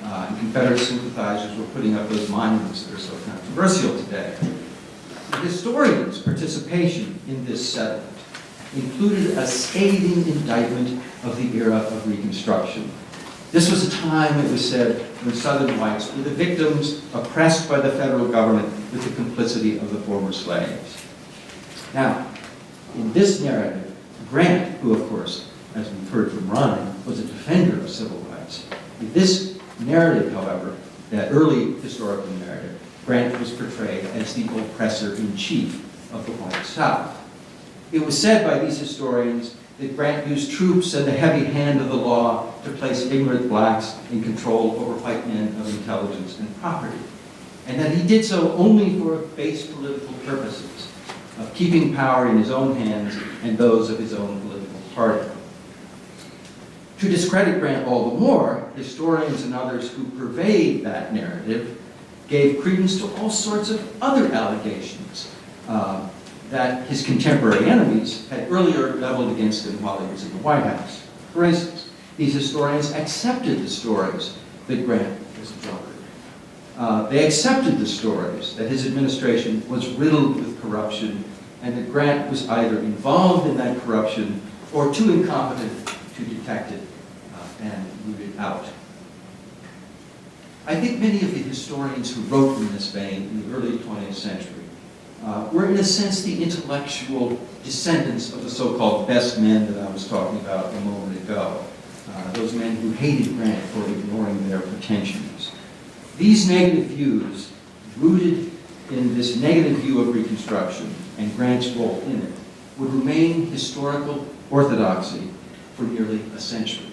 And Confederate sympathizers were putting up those monuments that are so controversial today. The historians' participation in this settlement included a scathing indictment of the era of Reconstruction. This was a time, it was said, when Southern whites were the victims oppressed by the federal government with the complicity of the former slaves. Now, in this narrative, Grant, who of course, as we've heard from Ronnie, was a defender of civil rights. In this narrative, however, that early historical narrative, Grant was portrayed as the oppressor-in-chief of the white South. It was said by these historians that Grant used troops and the heavy hand of the law to place ignorant blacks in control over white men of intelligence and property, and that he did so only for base political purposes of keeping power in his own hands and those of his own political party. To discredit Grant all the more, historians and others who pervade that narrative gave credence to all sorts of other allegations that his contemporary enemies had earlier leveled against him while he was in the White House. For instance, these historians accepted the stories that Grant was a drunkard. They accepted the stories that his administration was riddled with corruption and that Grant was either involved in that corruption or too incompetent to detect it and root it out. I think many of the historians who wrote in this vein in the early 20th century were in a sense the intellectual descendants of the so-called best men that I was talking about a moment ago. Those men who hated Grant for ignoring their pretensions. These negative views, rooted in this negative view of Reconstruction and Grant's role in it, would remain historical orthodoxy for nearly a century.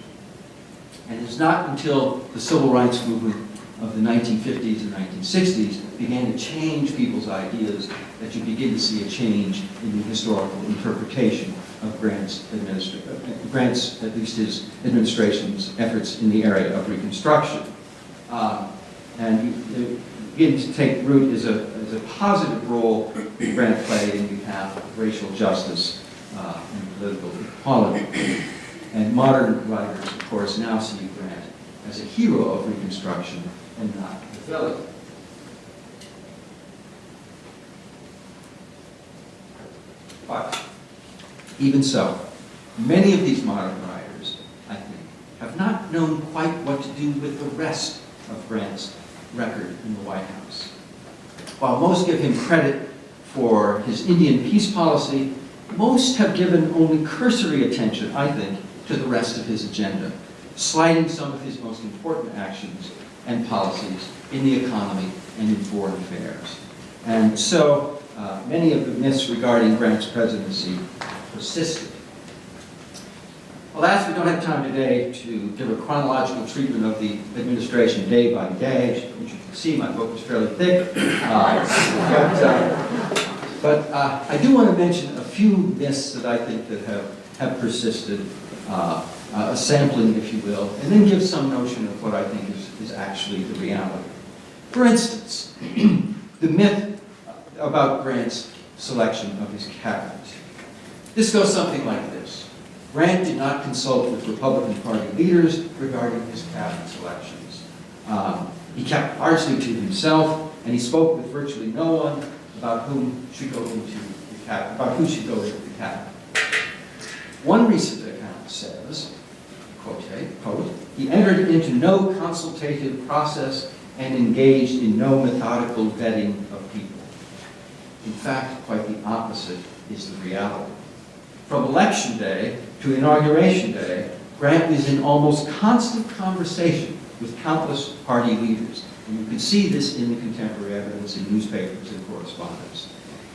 And it's not until the civil rights movement of the 1950s and 1960s began to change people's ideas that you begin to see a change in the historical interpretation of Grant's, at least his administration's efforts in the area of Reconstruction. And you begin to take root as a positive role that Grant played in behalf of racial justice and political equality. And modern writers, of course, now see Grant as a hero of Reconstruction and not a villain. But even so, many of these modern writers, I think, have not known quite what to do with the rest of Grant's record in the White House. While most give him credit for his Indian peace policy, most have given only cursory attention, I think, to the rest of his agenda, slighting some of his most important actions and policies in the economy and in foreign affairs. And so, many of the myths regarding Grant's presidency persisted. Alas, we don't have time today to give a chronological treatment of the administration day by day. As you can see, my book is fairly thick. But I do want to mention a few myths that I think that have persisted, a sampling, if you will, and then give some notion of what I think is actually the reality. For instance, the myth about Grant's selection of his cabinet. This goes something like this. Grant did not consult with Republican Party leaders regarding his cabinet selections. He kept largely to himself, and he spoke with virtually no one about who should go into the cabinet. One recent account says, quote, he entered into no consultative process and engaged in no methodical vetting of people. In fact, quite the opposite is the reality. From election day to inauguration day, Grant was in almost constant conversation with countless party leaders. And you can see this in the contemporary evidence in newspapers and correspondence.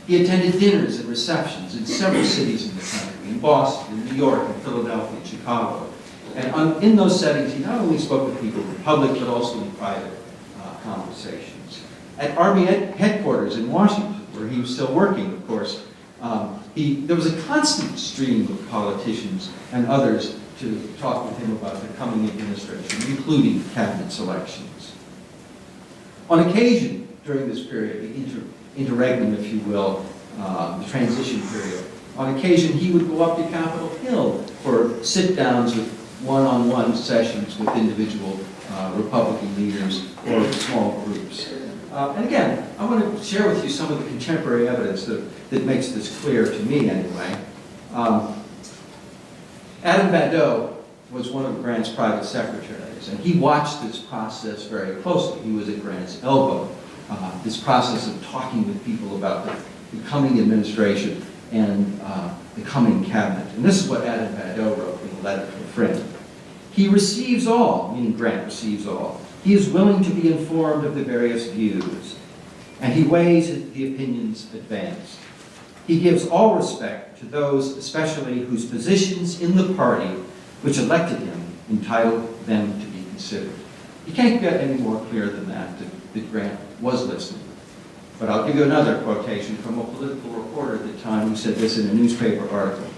He attended dinners and receptions in several cities in the country, in Boston, in New York, in Philadelphia, and Chicago. And in those settings, he not only spoke with people in public, but also in private conversations. At Army headquarters in Washington, where he was still working, of course, there was a constant stream of politicians and others to talk with him about the coming administration, including cabinet selections. On occasion, during this period, the interregnum, if you will, the transition period, on occasion he would go up to Capitol Hill for sit-downs with one-on-one sessions with individual Republican leaders or small groups. And again, I want to share with you some of the contemporary evidence that makes this clear to me anyway. Adam Badeau was one of Grant's private secretaries, and he watched this process very closely. He was at Grant's elbow, this process of talking with people about the coming administration and the coming cabinet. And this is what Adam Badeau wrote in a letter to a friend. He receives all, meaning Grant receives all. He is willing to be informed of the various views, and he weighs the opinions advanced. He gives all respect to those especially whose positions in the party which elected him entitled them to be considered. You can't get any more clear than that Grant was listening. But I'll give you another quotation from a political reporter at the time who said this in a newspaper article.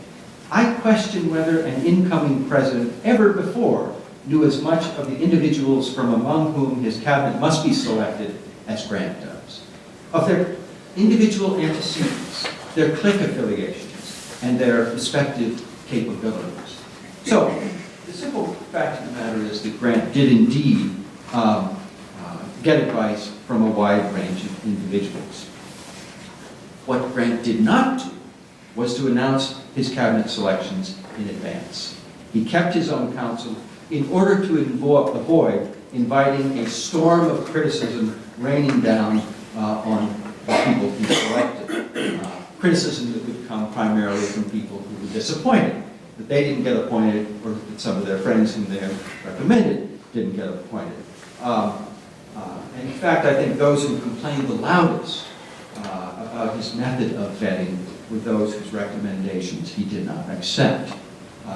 I question whether an incoming president ever before knew as much of the individuals from among whom his cabinet must be selected as Grant does. Of their individual antecedents, their clique affiliations, and their respective capabilities. So, the simple fact of the matter is that Grant did indeed get advice from a wide range of individuals. What Grant did not do was to announce his cabinet selections in advance. He kept his own counsel in order to avoid inviting a storm of criticism raining down on the people he selected. Criticism that would come primarily from people who were disappointed that they didn't get appointed, or that some of their friends whom they recommended didn't get appointed. And in fact, I think those who complained the loudest about his method of vetting were those whose recommendations he did not accept.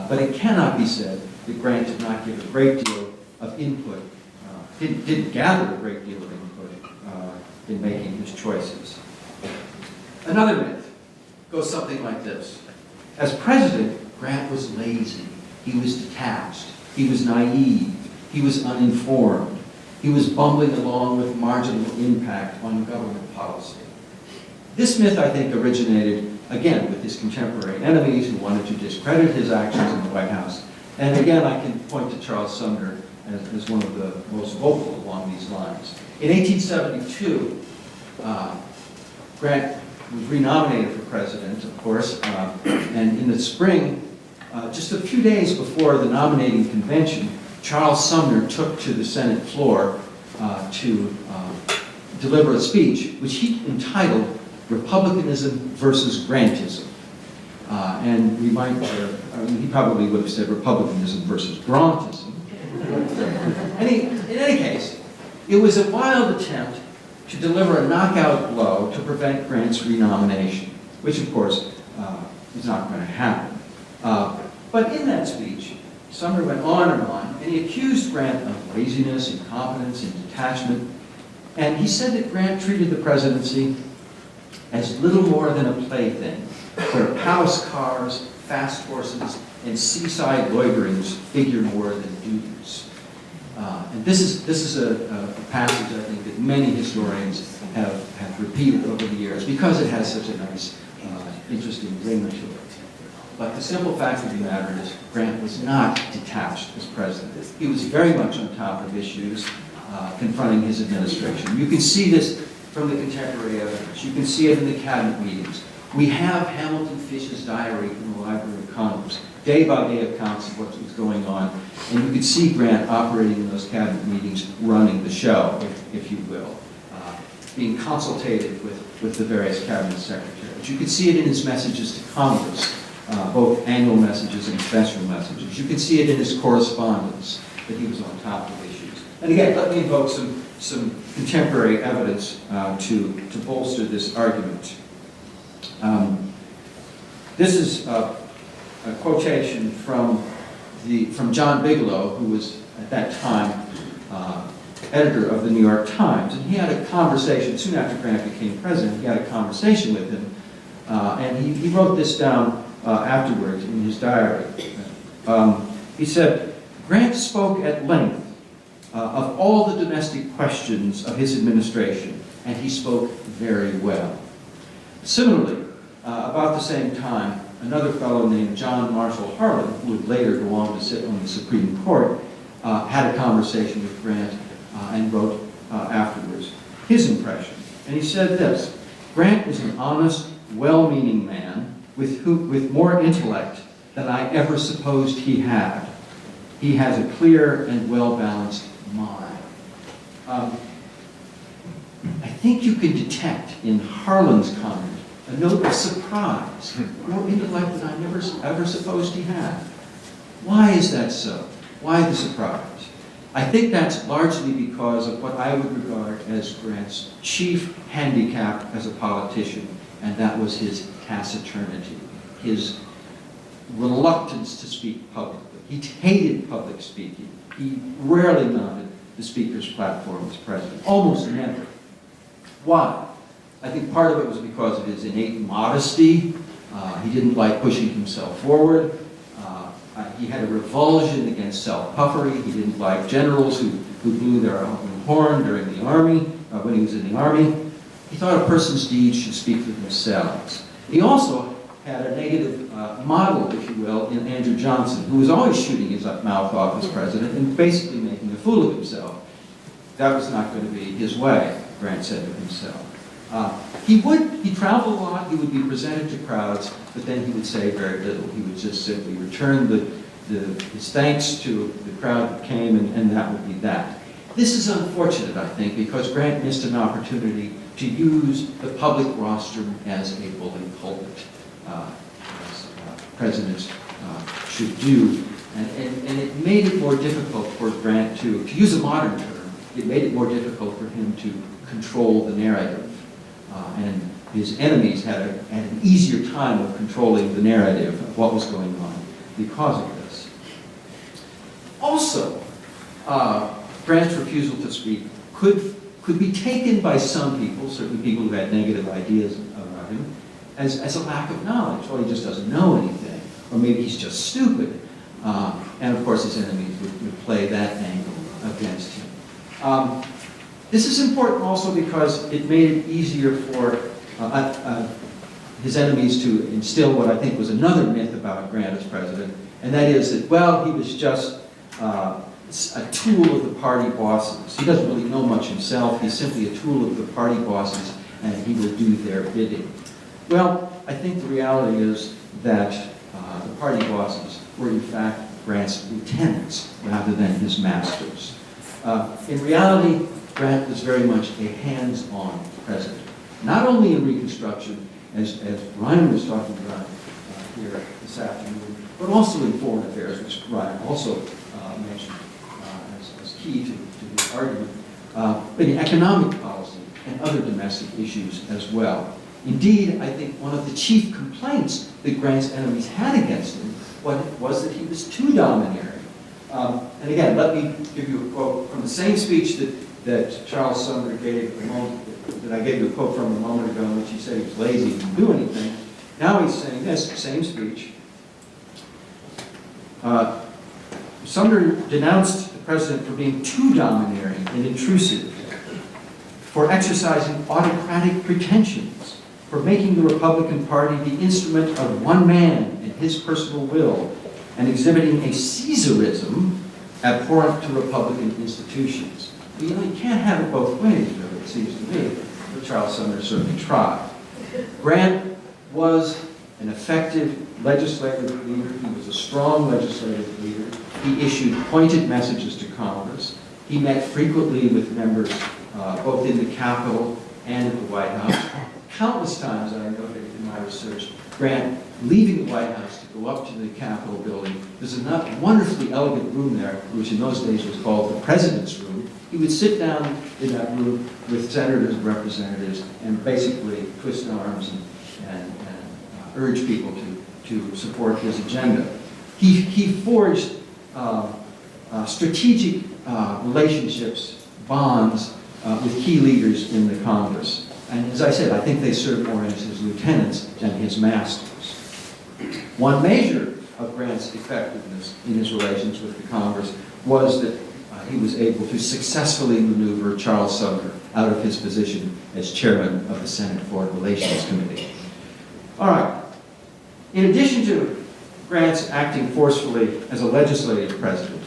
But it cannot be said that Grant did not give a great deal of input, didn't gather a great deal of input in making his choices. Another myth goes something like this. As president, Grant was lazy, he was detached, he was naive, he was uninformed, he was bumbling along with marginal impact on government policy. This myth, I think, originated, again, with his contemporary enemies who wanted to discredit his actions in the White House. And again, I can point to Charles Sumner as one of the most vocal along these lines. In 1872, Grant was renominated for president, of course, and in the spring, just a few days before the nominating convention, Charles Sumner took to the Senate floor to deliver a speech, which he entitled Republicanism versus Grantism. And we might, he probably would have said Republicanism versus Grantism. In any case, it was a wild attempt to deliver a knockout blow to prevent Grant's renomination, which of course is not going to happen. But in that speech, Sumner went on, and he accused Grant of laziness, incompetence, and detachment. And he said that Grant treated the presidency as little more than a plaything, where palace cars, fast horses, and seaside loiterings figure more than duties. And this is a passage, I think, that many historians have repeated over the years because it has such a nice, interesting ring to it. But the simple fact of the matter is Grant was not detached as president. He was very much on top of issues confronting his administration. You can see this from the contemporary evidence. You can see it in the cabinet meetings. We have Hamilton Fish's diary from the Library of Congress, day-by-day accounts of what was going on, and you can see Grant operating in those cabinet meetings, running the show, if you will, being consultative with the various cabinet secretaries. You can see it in his messages to Congress, both annual messages and special messages. You can see it in his correspondence, that he was on top of issues. And again, let me invoke some contemporary evidence to bolster this argument. This is a quotation from John Bigelow, who was at that time editor of the New York Times, and he had a conversation soon after Grant became president. He had a conversation with him, and he wrote this down afterwards in his diary. He said, Grant spoke at length of all the domestic questions of his administration, and he spoke very well. Similarly, about the same time, another fellow named Jeanne Marszalek, who would later go on to sit on the Supreme Court, had a conversation with Grant and wrote afterwards his impression. And he said this, Grant is an honest, well-meaning man with more intellect than I ever supposed he had. He has a clear and well-balanced mind. I think you can detect in Harlan's comment a note of surprise, more intellect than I never ever supposed he had. Why is that so? Why the surprise? I think that's largely because of what I would regard as Grant's chief handicap as a politician, and that was his taciturnity, his reluctance to speak publicly. He hated public speaking. He rarely mounted the speaker's platform as president, almost never. Why? I think part of it was because of his innate modesty. He didn't like pushing himself forward. He had a revulsion against self-puffery. He didn't like generals who blew their own horn during the army, when he was in the army. He thought a person's deeds should speak for themselves. He also had a negative model, if you will, in Andrew Johnson, who was always shooting his mouth off as president and basically making a fool of himself. That was not going to be his way, Grant said of himself. He traveled a lot, he would be presented to crowds, but then he would say very little. He would just simply return his thanks to the crowd that came, and that would be that. This is unfortunate, I think, because Grant missed an opportunity to use the public rostrum as a bully pulpit, as presidents should do. And it made it more difficult for Grant to use a modern term, it made it more difficult for him to control the narrative. And his enemies had an easier time of controlling the narrative of what was going on because of this. Also, Grant's refusal to speak could be taken by some people, certainly people who had negative ideas about him, as a lack of knowledge. Well, he just doesn't know anything, or maybe he's just stupid. And of course, his enemies would play that angle against him. This is important also because it made it easier for his enemies to instill what I think was another myth about Grant as president, and that is that, well, he was just a tool of the party bosses. He doesn't really know much himself. He's simply a tool of the party bosses, and he will do their bidding. Well, I think the reality is that the party bosses were in fact Grant's lieutenants rather than his masters. In reality, Grant was very much a hands-on president, not only in Reconstruction, as Ryan was talking about here this afternoon, but also in foreign affairs, which Ryan also mentioned as key to his argument, but in economic policy and other domestic issues as well. Indeed, I think one of the chief complaints that Grant's enemies had against him was that he was too domineering. And again, let me give you a quote from the same speech that Charles Sumner gave that I gave you a quote from a moment ago in which he said he was lazy and didn't do anything. Now he's saying this, same speech. Sumner denounced the president for being too domineering and intrusive, for exercising autocratic pretensions, for making the Republican Party the instrument of one man and his personal will, and exhibiting a Caesarism abhorrent to Republican institutions. You know, you can't have it both ways, really, it seems to me, but Charles Sumner certainly tried. Grant was an effective legislative leader. He was a strong legislative leader. He issued pointed messages to Congress. He met frequently with members both in the Capitol and at the White House. Countless times, I noted in my research, Grant leaving the White House to go up to the Capitol building. There's a wonderfully elegant room there, which in those days was called the President's Room. He would sit down in that room with senators and representatives and basically twist arms and urge people to support his agenda. He forged strategic relationships, bonds with key leaders in the Congress. And as I said, I think they served more as his lieutenants than his masters. One measure of Grant's effectiveness in his relations with the Congress was that he was able to successfully maneuver Charles Sumner out of his position as chairman of the Senate Foreign Relations Committee. All right. In addition to Grant's acting forcefully as a legislative president,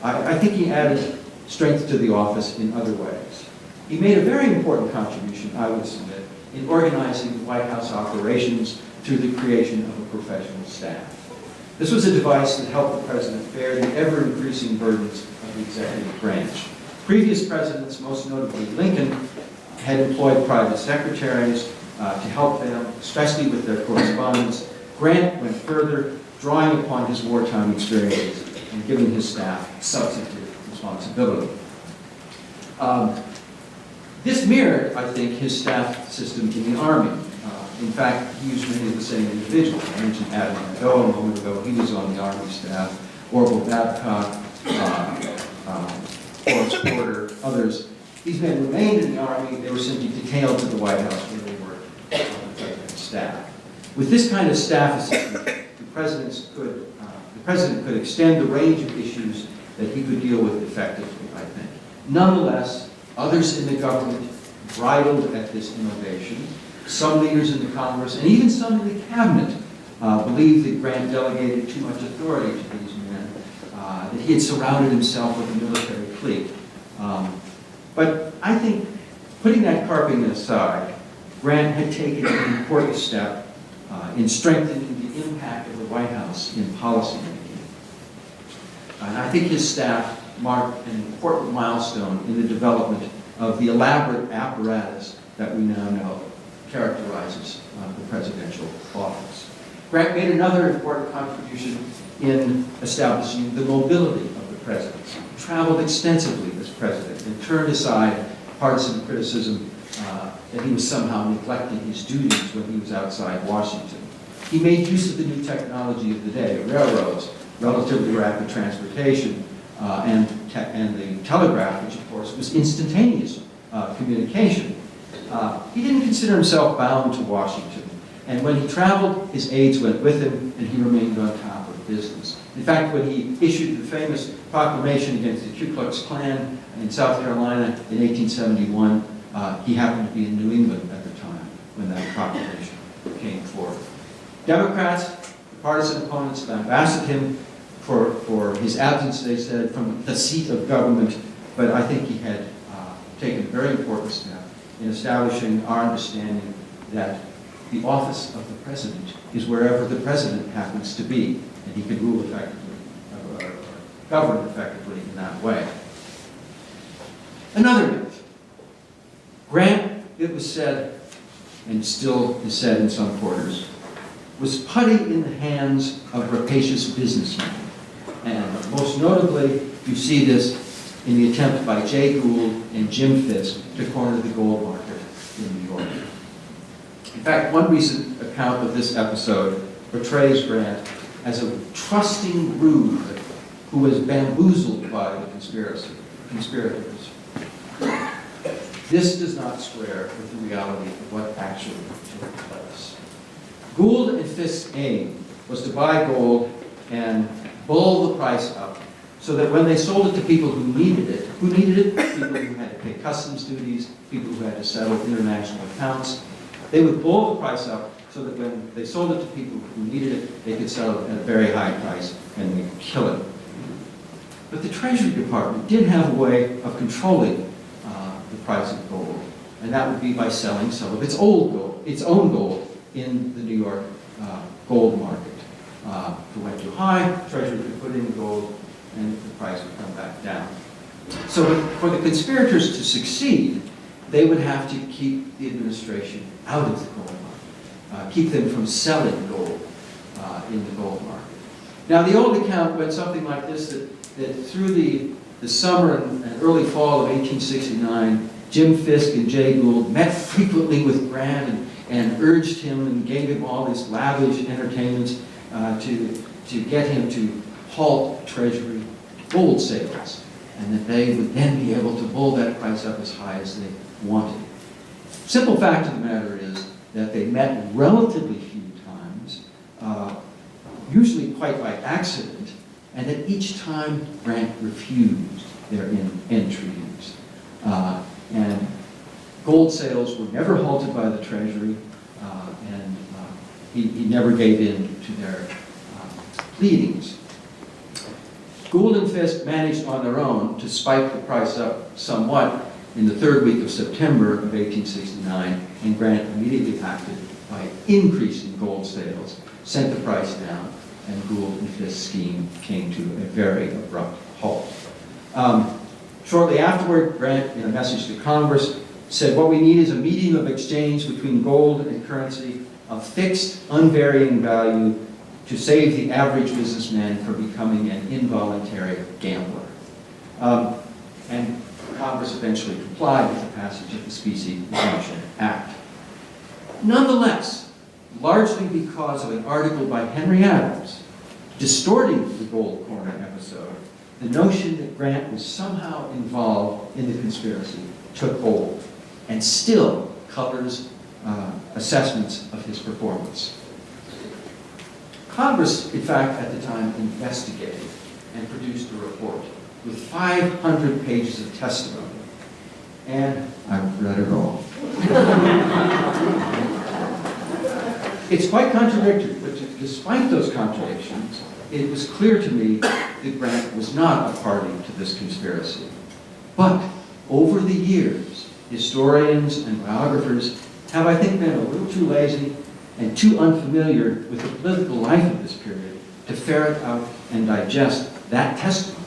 I think he added strength to the office in other ways. He made a very important contribution, I would submit, in organizing the White House operations through the creation of a professional staff. This was a device that helped the president bear the ever-increasing burdens of the executive branch. Previous presidents, most notably Lincoln, had employed private secretaries to help them, especially with their correspondence. Grant went further, drawing upon his wartime experiences and giving his staff substantive responsibility. This mirrored, I think, his staff system in the Army. In fact, he used many of the same individuals. I mentioned Admiral Nadeau a moment ago. He was on the Army staff. Orville Babcock, Forrest Porter, others. These men remained in the Army. They were simply detailed to the White House where they worked on the President's staff. With this kind of staff assistance, the President could extend the range of issues that he could deal with effectively, I think. Nonetheless, others in the government bridled at this innovation. Some leaders in the Congress, and even some in the Cabinet, believed that Grant delegated too much authority to these men, that he had surrounded himself with a military clique. But I think, putting that carping aside, Grant had taken an important step in strengthening the impact of the White House in policymaking. And I think his staff marked an important milestone in the development of the elaborate apparatus that we now know characterizes the presidential office. Grant made another important contribution in establishing the mobility of the presidency. He traveled extensively as president and turned aside partisan criticism that he was somehow neglecting his duties when he was outside Washington. He made use of the new technology of the day, railroads, relatively rapid transportation, and the telegraph, which of course was instantaneous communication. He didn't consider himself bound to Washington, and when he traveled, his aides went with him, and he remained on top of business. In fact, when he issued the famous proclamation against the Ku Klux Klan in South Carolina in 1871, he happened to be in New England at the time when that proclamation came forth. Democrats, the partisan opponents, lambasted him for his absence, they said, from the seat of government, but I think he had taken a very important step in establishing our understanding that the office of the president is wherever the president happens to be, and he can rule effectively, or govern effectively in that way. Another myth. Grant, it was said, and still is said in some quarters, was putty in the hands of rapacious businessmen. And most notably, you see this in the attempt by Jay Gould and Jim Fisk to corner the gold market in New York. In fact, one recent account of this episode portrays Grant as a trusting rube who was bamboozled by the conspirators. This does not square with the reality of what actually took place. Gould and Fisk's aim was to buy gold and bull the price up so that when they sold it to people who needed it? People who had to pay customs duties, people who had to settle international accounts. They would bull the price up so that when they sold it to people who needed it, they could sell it at a very high price and they could kill it. But the Treasury Department did have a way of controlling the price of gold, and that would be by selling some of its own gold in the New York gold market. If it went too high, Treasury could put in gold and the price would come back down. So for the conspirators to succeed, they would have to keep the administration out of the gold market, keep them from selling gold in the gold market. Now the old account went something like this, that through the summer and early fall of 1869, Jim Fisk and Jay Gould met frequently with Grant and urged him and gave him all these lavish entertainments to get him to halt Treasury gold sales, and that they would then be able to bull that price up as high as they wanted. Simple fact of the matter is that they met relatively few times, usually quite by accident, and that each time Grant refused their entreaties. And gold sales were never halted by the Treasury, and he never gave in to their pleadings. Gould and Fisk managed on their own to spike the price up somewhat in the third week of September of 1869, and Grant immediately acted by increasing gold sales, sent the price down, and Gould and Fisk's scheme came to a very abrupt halt. Shortly afterward, Grant, in a message to Congress, said, "What we need is a medium of exchange between gold and currency of fixed, unvarying value to save the average businessman from becoming an involuntary gambler." And Congress eventually complied with the passage of the Specie Exemption Act. Nonetheless, largely because of an article by Henry Adams distorting the Gold Corner episode. The notion that Grant was somehow involved in the conspiracy took hold and still colors assessments of his performance. Congress, in fact, at the time investigated and produced a report with 500 pages of testimony. And I read it all. It's quite contradictory, but despite those contradictions, it was clear to me that Grant was not a party to this conspiracy. But over the years, historians and biographers have, I think, been a little too lazy and too unfamiliar with the political life of this period to ferret out and digest that testimony,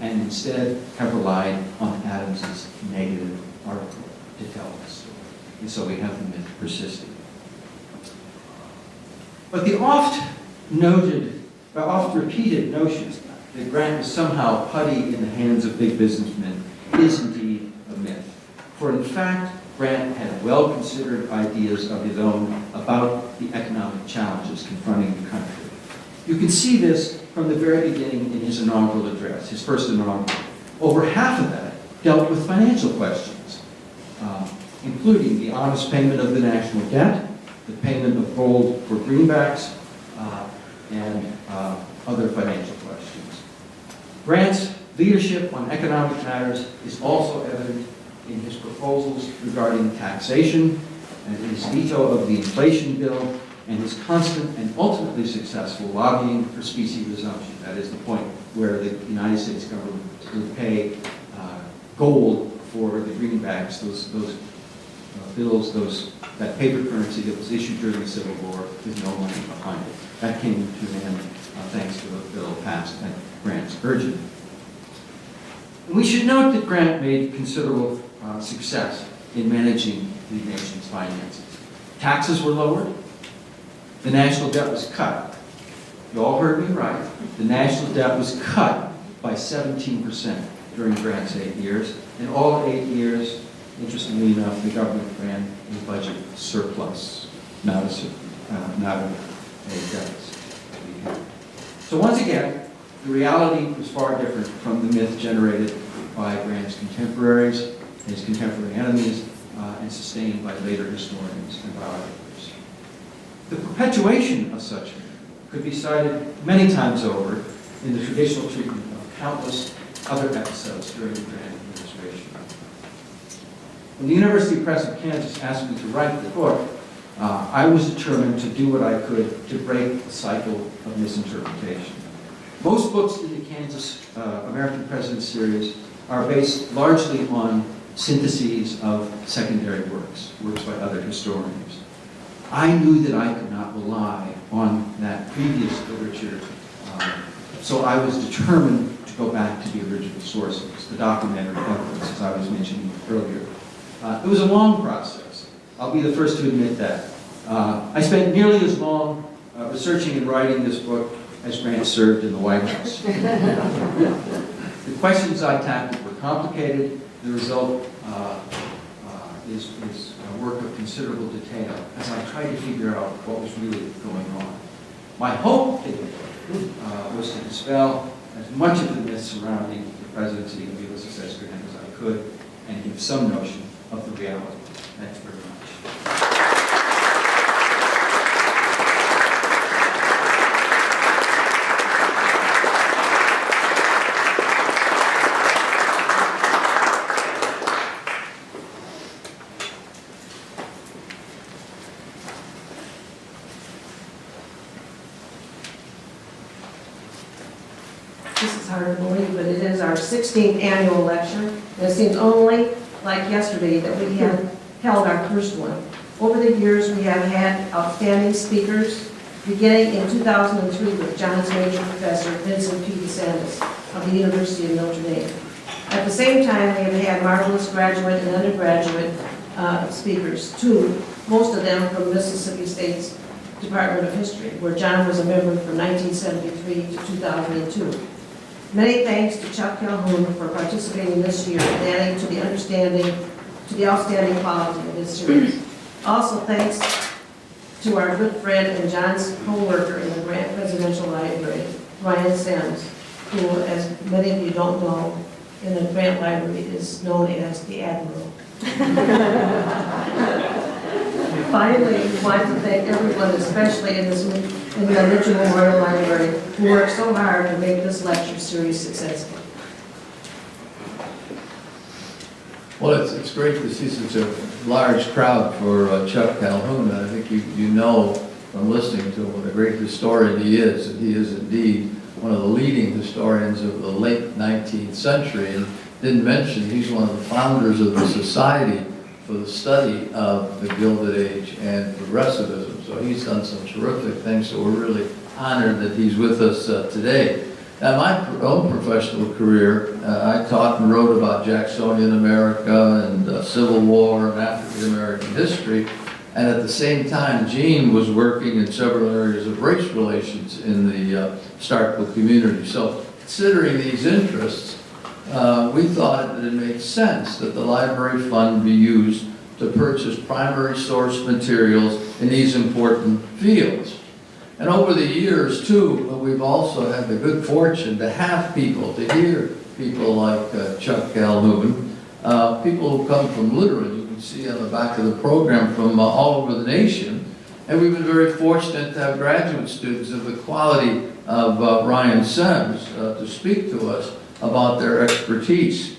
and instead have relied on Adams's negative article to tell the story. And so we have the myth persisting. But the oft-repeated notion that Grant was somehow putty in the hands of big businessmen is indeed a myth. For in fact, Grant had well-considered ideas of his own about the economic challenges confronting the country. You can see this from the very beginning in his inaugural address, his first inaugural. Over half of that dealt with financial questions, including the honest payment of the national debt, the payment of gold for greenbacks, and other financial questions. Grant's leadership on economic matters is also evident in his proposals regarding taxation and his veto of the inflation bill and his constant and ultimately successful lobbying for specie resumption. That is the point where the United States government would pay gold for the greenbacks, those bills, that paper currency that was issued during the Civil War with no money behind it. That came to an end thanks to a bill passed at Grant's urging. And we should note that Grant made considerable success in managing the nation's finances. Taxes were lowered. The national debt was cut. You all heard me right. The national debt was cut by 17% during Grant's 8 years. In all 8 years, interestingly enough, the government ran a budget surplus, not a deficit. So once again, the reality was far different from the myth generated by Grant's contemporaries, his contemporary enemies, and sustained by later historians and biographers. The perpetuation of such myth could be cited many times over in the traditional treatment of countless other episodes during the Grant administration. When the University Press of Kansas asked me to write the book, I was determined to do what I could to break the cycle of misinterpretation. Most books in the Kansas American Presidents series are based largely on syntheses of secondary works by other historians. I knew that I could not rely on that previous literature, so I was determined to go back to the original sources, the documentary evidence, as I was mentioning earlier. It was a long process. I'll be the first to admit that. I spent nearly as long researching and writing this book as Grant served in the White House. The questions I tackled were complicated. The result is a work of considerable detail as I tried to figure out what was really going on. My hope in the book was to dispel as much of the myths surrounding the presidency of Ulysses S. Grant as I could and give some notion of the reality. Thanks very much. This is hard to believe, but it is our 16th annual lecture. And it seems only like yesterday that we had held our first one. Over the years, we have had outstanding speakers, beginning in 2003 with John's major professor, Vincent P. Semmes of the University of Notre Dame. At the same time, we have had marvelous graduate and undergraduate speakers, too, most of them from Mississippi State's Department of History, where John was a member from 1973 to 2002. Many thanks to Chuck Calhoun for participating this year and adding to the outstanding quality of this series. Also thanks to our good friend and John's co-worker in the Grant Presidential Library, Ryan Semmes, who, as many of you don't know, in the Grant Library is known as the Admiral. Finally, we want to thank everyone, especially in the Mitchell Memorial Library, who worked so hard to make this lecture series successful. Well, it's great to see such a large crowd for Chuck Calhoun. I think you know from listening to him what a great historian he is, and he is indeed one of the leading historians of the late 19th century. And didn't mention he's one of the founders of the Society for the Study of the Gilded Age and Progressivism. So he's done some terrific things, so we're really honored that he's with us today. Now, my own professional career, I taught and wrote about Jacksonian America and Civil War and African American history. And at the same time, Jeanne was working in several areas of race relations in the Starkville community. So considering these interests, we thought that it made sense that the library fund be used to purchase primary source materials in these important fields. And over the years, too, we've also had the good fortune to have people, to hear people like Chuck Calhoun, people who come from literally, you can see on the back of the program, from all over the nation. And we've been very fortunate to have graduate students of the quality of Ryan Semmes to speak to us about their expertise.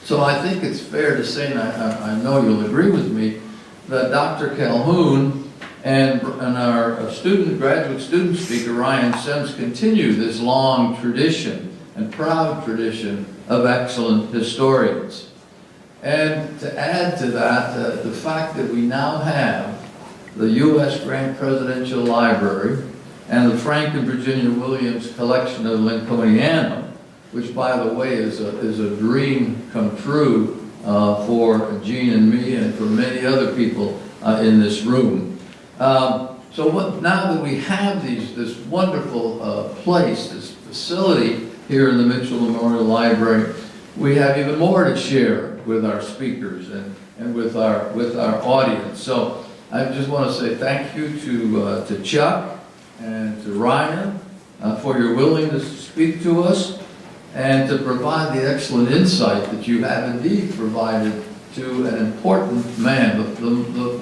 So I think it's fair to say, and I know you'll agree with me, that Dr. Calhoun and our graduate student speaker, Ryan Semmes, continue this long tradition and proud tradition of excellent historians. And to add to that, the fact that we now have the U.S. Grant Presidential Library and the Frank and Virginia Williams collection of Lincolniana, which, by the way, is a dream come true for Jeanne and me and for many other people in this room. Now that we have this wonderful place, this facility here in the Mitchell Memorial Library, we have even more to share with our speakers and with our audience. So I just want to say thank you to Chuck and to Ryan for your willingness to speak to us and to provide the excellent insight that you have indeed provided to an important man,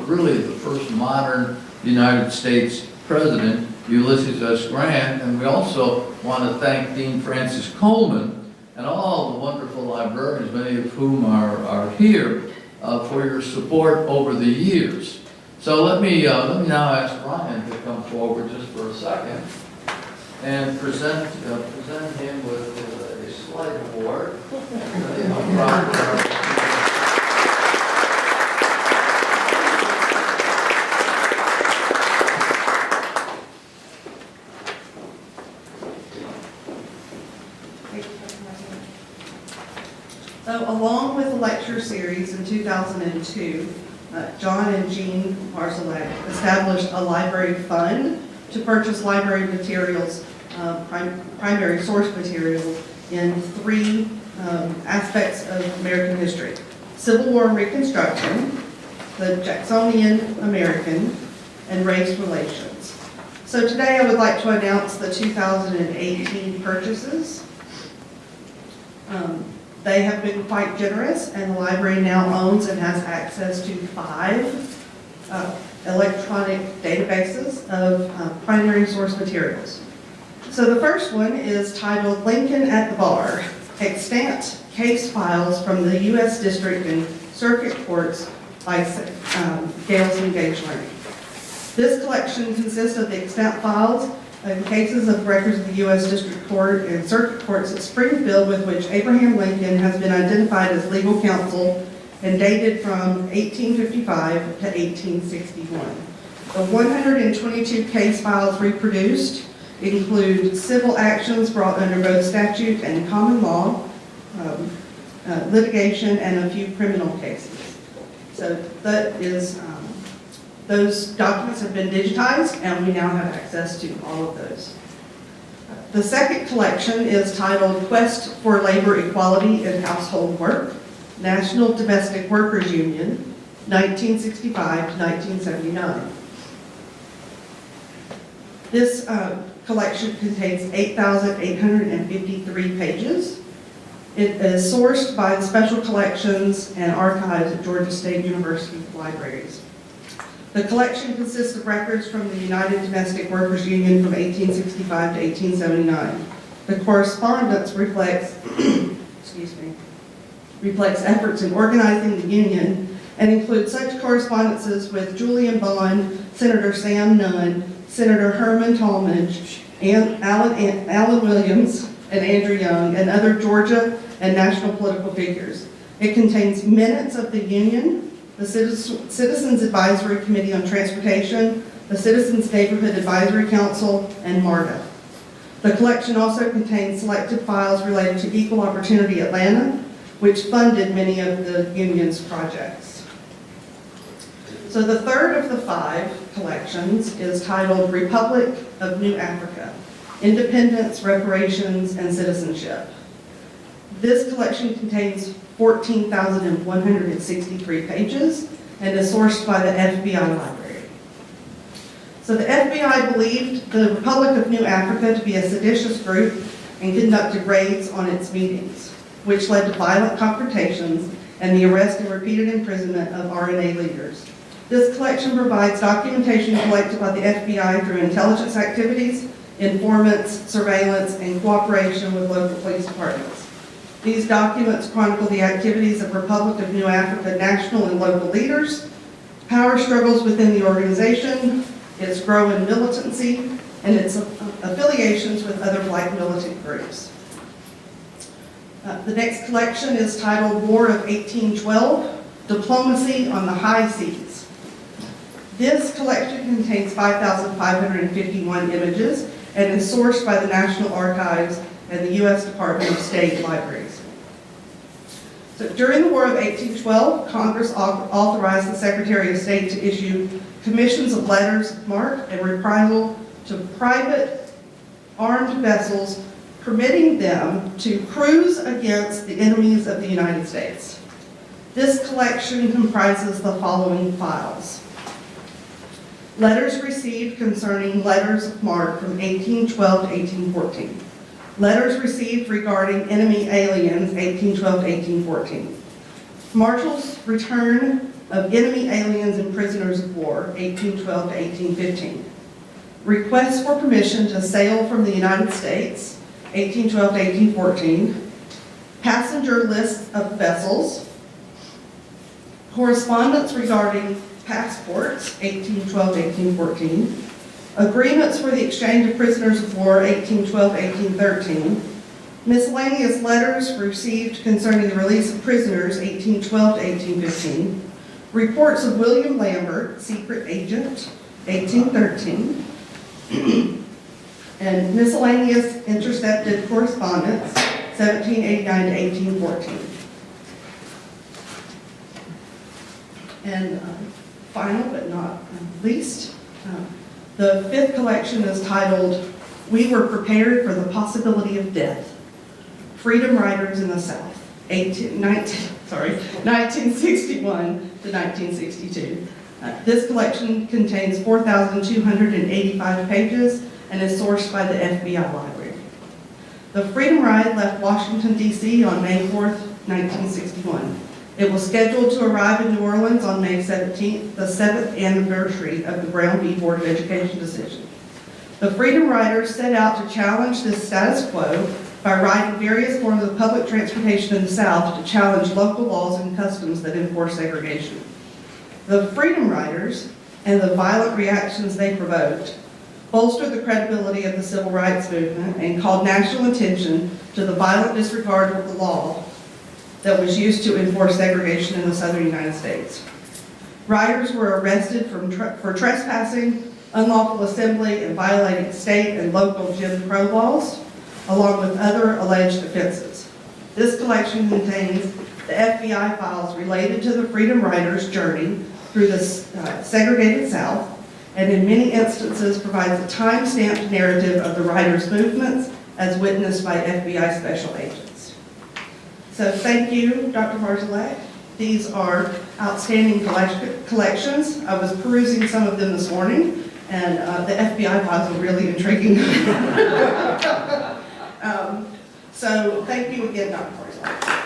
really the first modern United States President, Ulysses S. Grant. And we also want to thank Dean Francis Coleman and all the wonderful librarians, many of whom are here, for your support over the years. So let me now ask Ryan to come forward just for a second and present him with a slight award. So along with the lecture series in 2002, John and Jeanne Marszalek established a library fund to purchase library materials, primary source materials, in three aspects of American history: Civil War and Reconstruction, the Jacksonian American, and race relations. So today I would like to announce the 2018 purchases. They have been quite generous, and the library now owns and has access to 5 electronic databases of primary source materials. So the first one is titled Lincoln at the Bar, Extant Case Files from the U.S. District and Circuit Courts by Gales and Gage Learning. This collection consists of the extant files and cases of records of the U.S. District Court and Circuit Courts at Springfield with which Abraham Lincoln has been identified as legal counsel and dated from 1855 to 1861. The 122 case files reproduced include civil actions brought under both statute and common law, litigation, and a few criminal cases. So that is those documents have been digitized, and we now have access to all of those. The second collection is titled Quest for Labor Equality in Household Work, National Domestic Workers Union, 1965 to 1979. This collection contains 8,853 pages. It is sourced by the Special Collections and Archives at Georgia State University Libraries. The collection consists of records from the United Domestic Workers Union from 1865 to 1879. The correspondence reflects efforts in organizing the union and includes such correspondences with Julian Bond, Senator Sam Nunn, Senator Herman Talmadge, and Alan Williams, and Andrew Young, and other Georgia and national political figures. It contains minutes of the union, the Citizens Advisory Committee on Transportation, the Citizens Neighborhood Advisory Council, and MARTA. The collection also contains selected files related to Equal Opportunity Atlanta, which funded many of the union's projects. So the third of the 5 collections is titled Republic of New Africa, Independence, Reparations, and Citizenship. This collection contains 14,163 pages and is sourced by the FBI Library. So the FBI believed the Republic of New Africa to be a seditious group and conducted raids on its meetings, which led to violent confrontations and the arrest and repeated imprisonment of RNA leaders. This collection provides documentation collected by the FBI through intelligence activities, informants, surveillance, and cooperation with local police departments. These documents chronicle the activities of Republic of New Africa national and local leaders, power struggles within the organization, its growing militancy, and its affiliations with other Black militant groups. The next collection is titled War of 1812, Diplomacy on the High Seas. This collection contains 5,551 images and is sourced by the National Archives and the U.S. Department of State Libraries. So during the War of 1812, Congress authorized the Secretary of State to issue commissions of letters of marque and reprisal to private armed vessels, permitting them to cruise against the enemies of the United States. This collection comprises the following files. Letters received concerning letters of marque from 1812 to 1814. Letters received regarding enemy aliens, 1812 to 1814. Marshall's return of enemy aliens and prisoners of war, 1812 to 1815. Requests for permission to sail from the United States, 1812 to 1814. Passenger lists of vessels. Correspondence regarding passports, 1812 to 1814. Agreements for the exchange of prisoners of war, 1812 to 1813. Miscellaneous letters received concerning the release of prisoners, 1812 to 1815. Reports of William Lambert, secret agent, 1813. And miscellaneous intercepted correspondence, 1789 to 1814. And final but not least, the 5th collection is titled, We Were Prepared for the Possibility of Death, Freedom Riders in the South, 1961 to 1962. This collection contains 4,285 pages and is sourced by the FBI Library. The Freedom Ride left Washington, D.C. on May 4th, 1961. It was scheduled to arrive in New Orleans on May 17th, the 7th anniversary of the Brown v. Board of Education decision. The Freedom Riders set out to challenge this status quo by riding various forms of public transportation in the South to challenge local laws and customs that enforce segregation. The Freedom Riders and the violent reactions they provoked bolstered the credibility of the civil rights movement and called national attention to the violent disregard of the law that was used to enforce segregation in the southern United States. Riders were arrested for trespassing, unlawful assembly, and violating state and local Jim Crow laws, along with other alleged offenses. This collection contains the FBI files related to the Freedom Riders' journey through the segregated South, and in many instances provides a time-stamped narrative of the riders' movements as witnessed by FBI special agents. So thank you, Dr. Marszalek. These are outstanding collections. I was perusing some of them this morning, And the FBI files are really intriguing. So thank you again, Dr. Marszalek.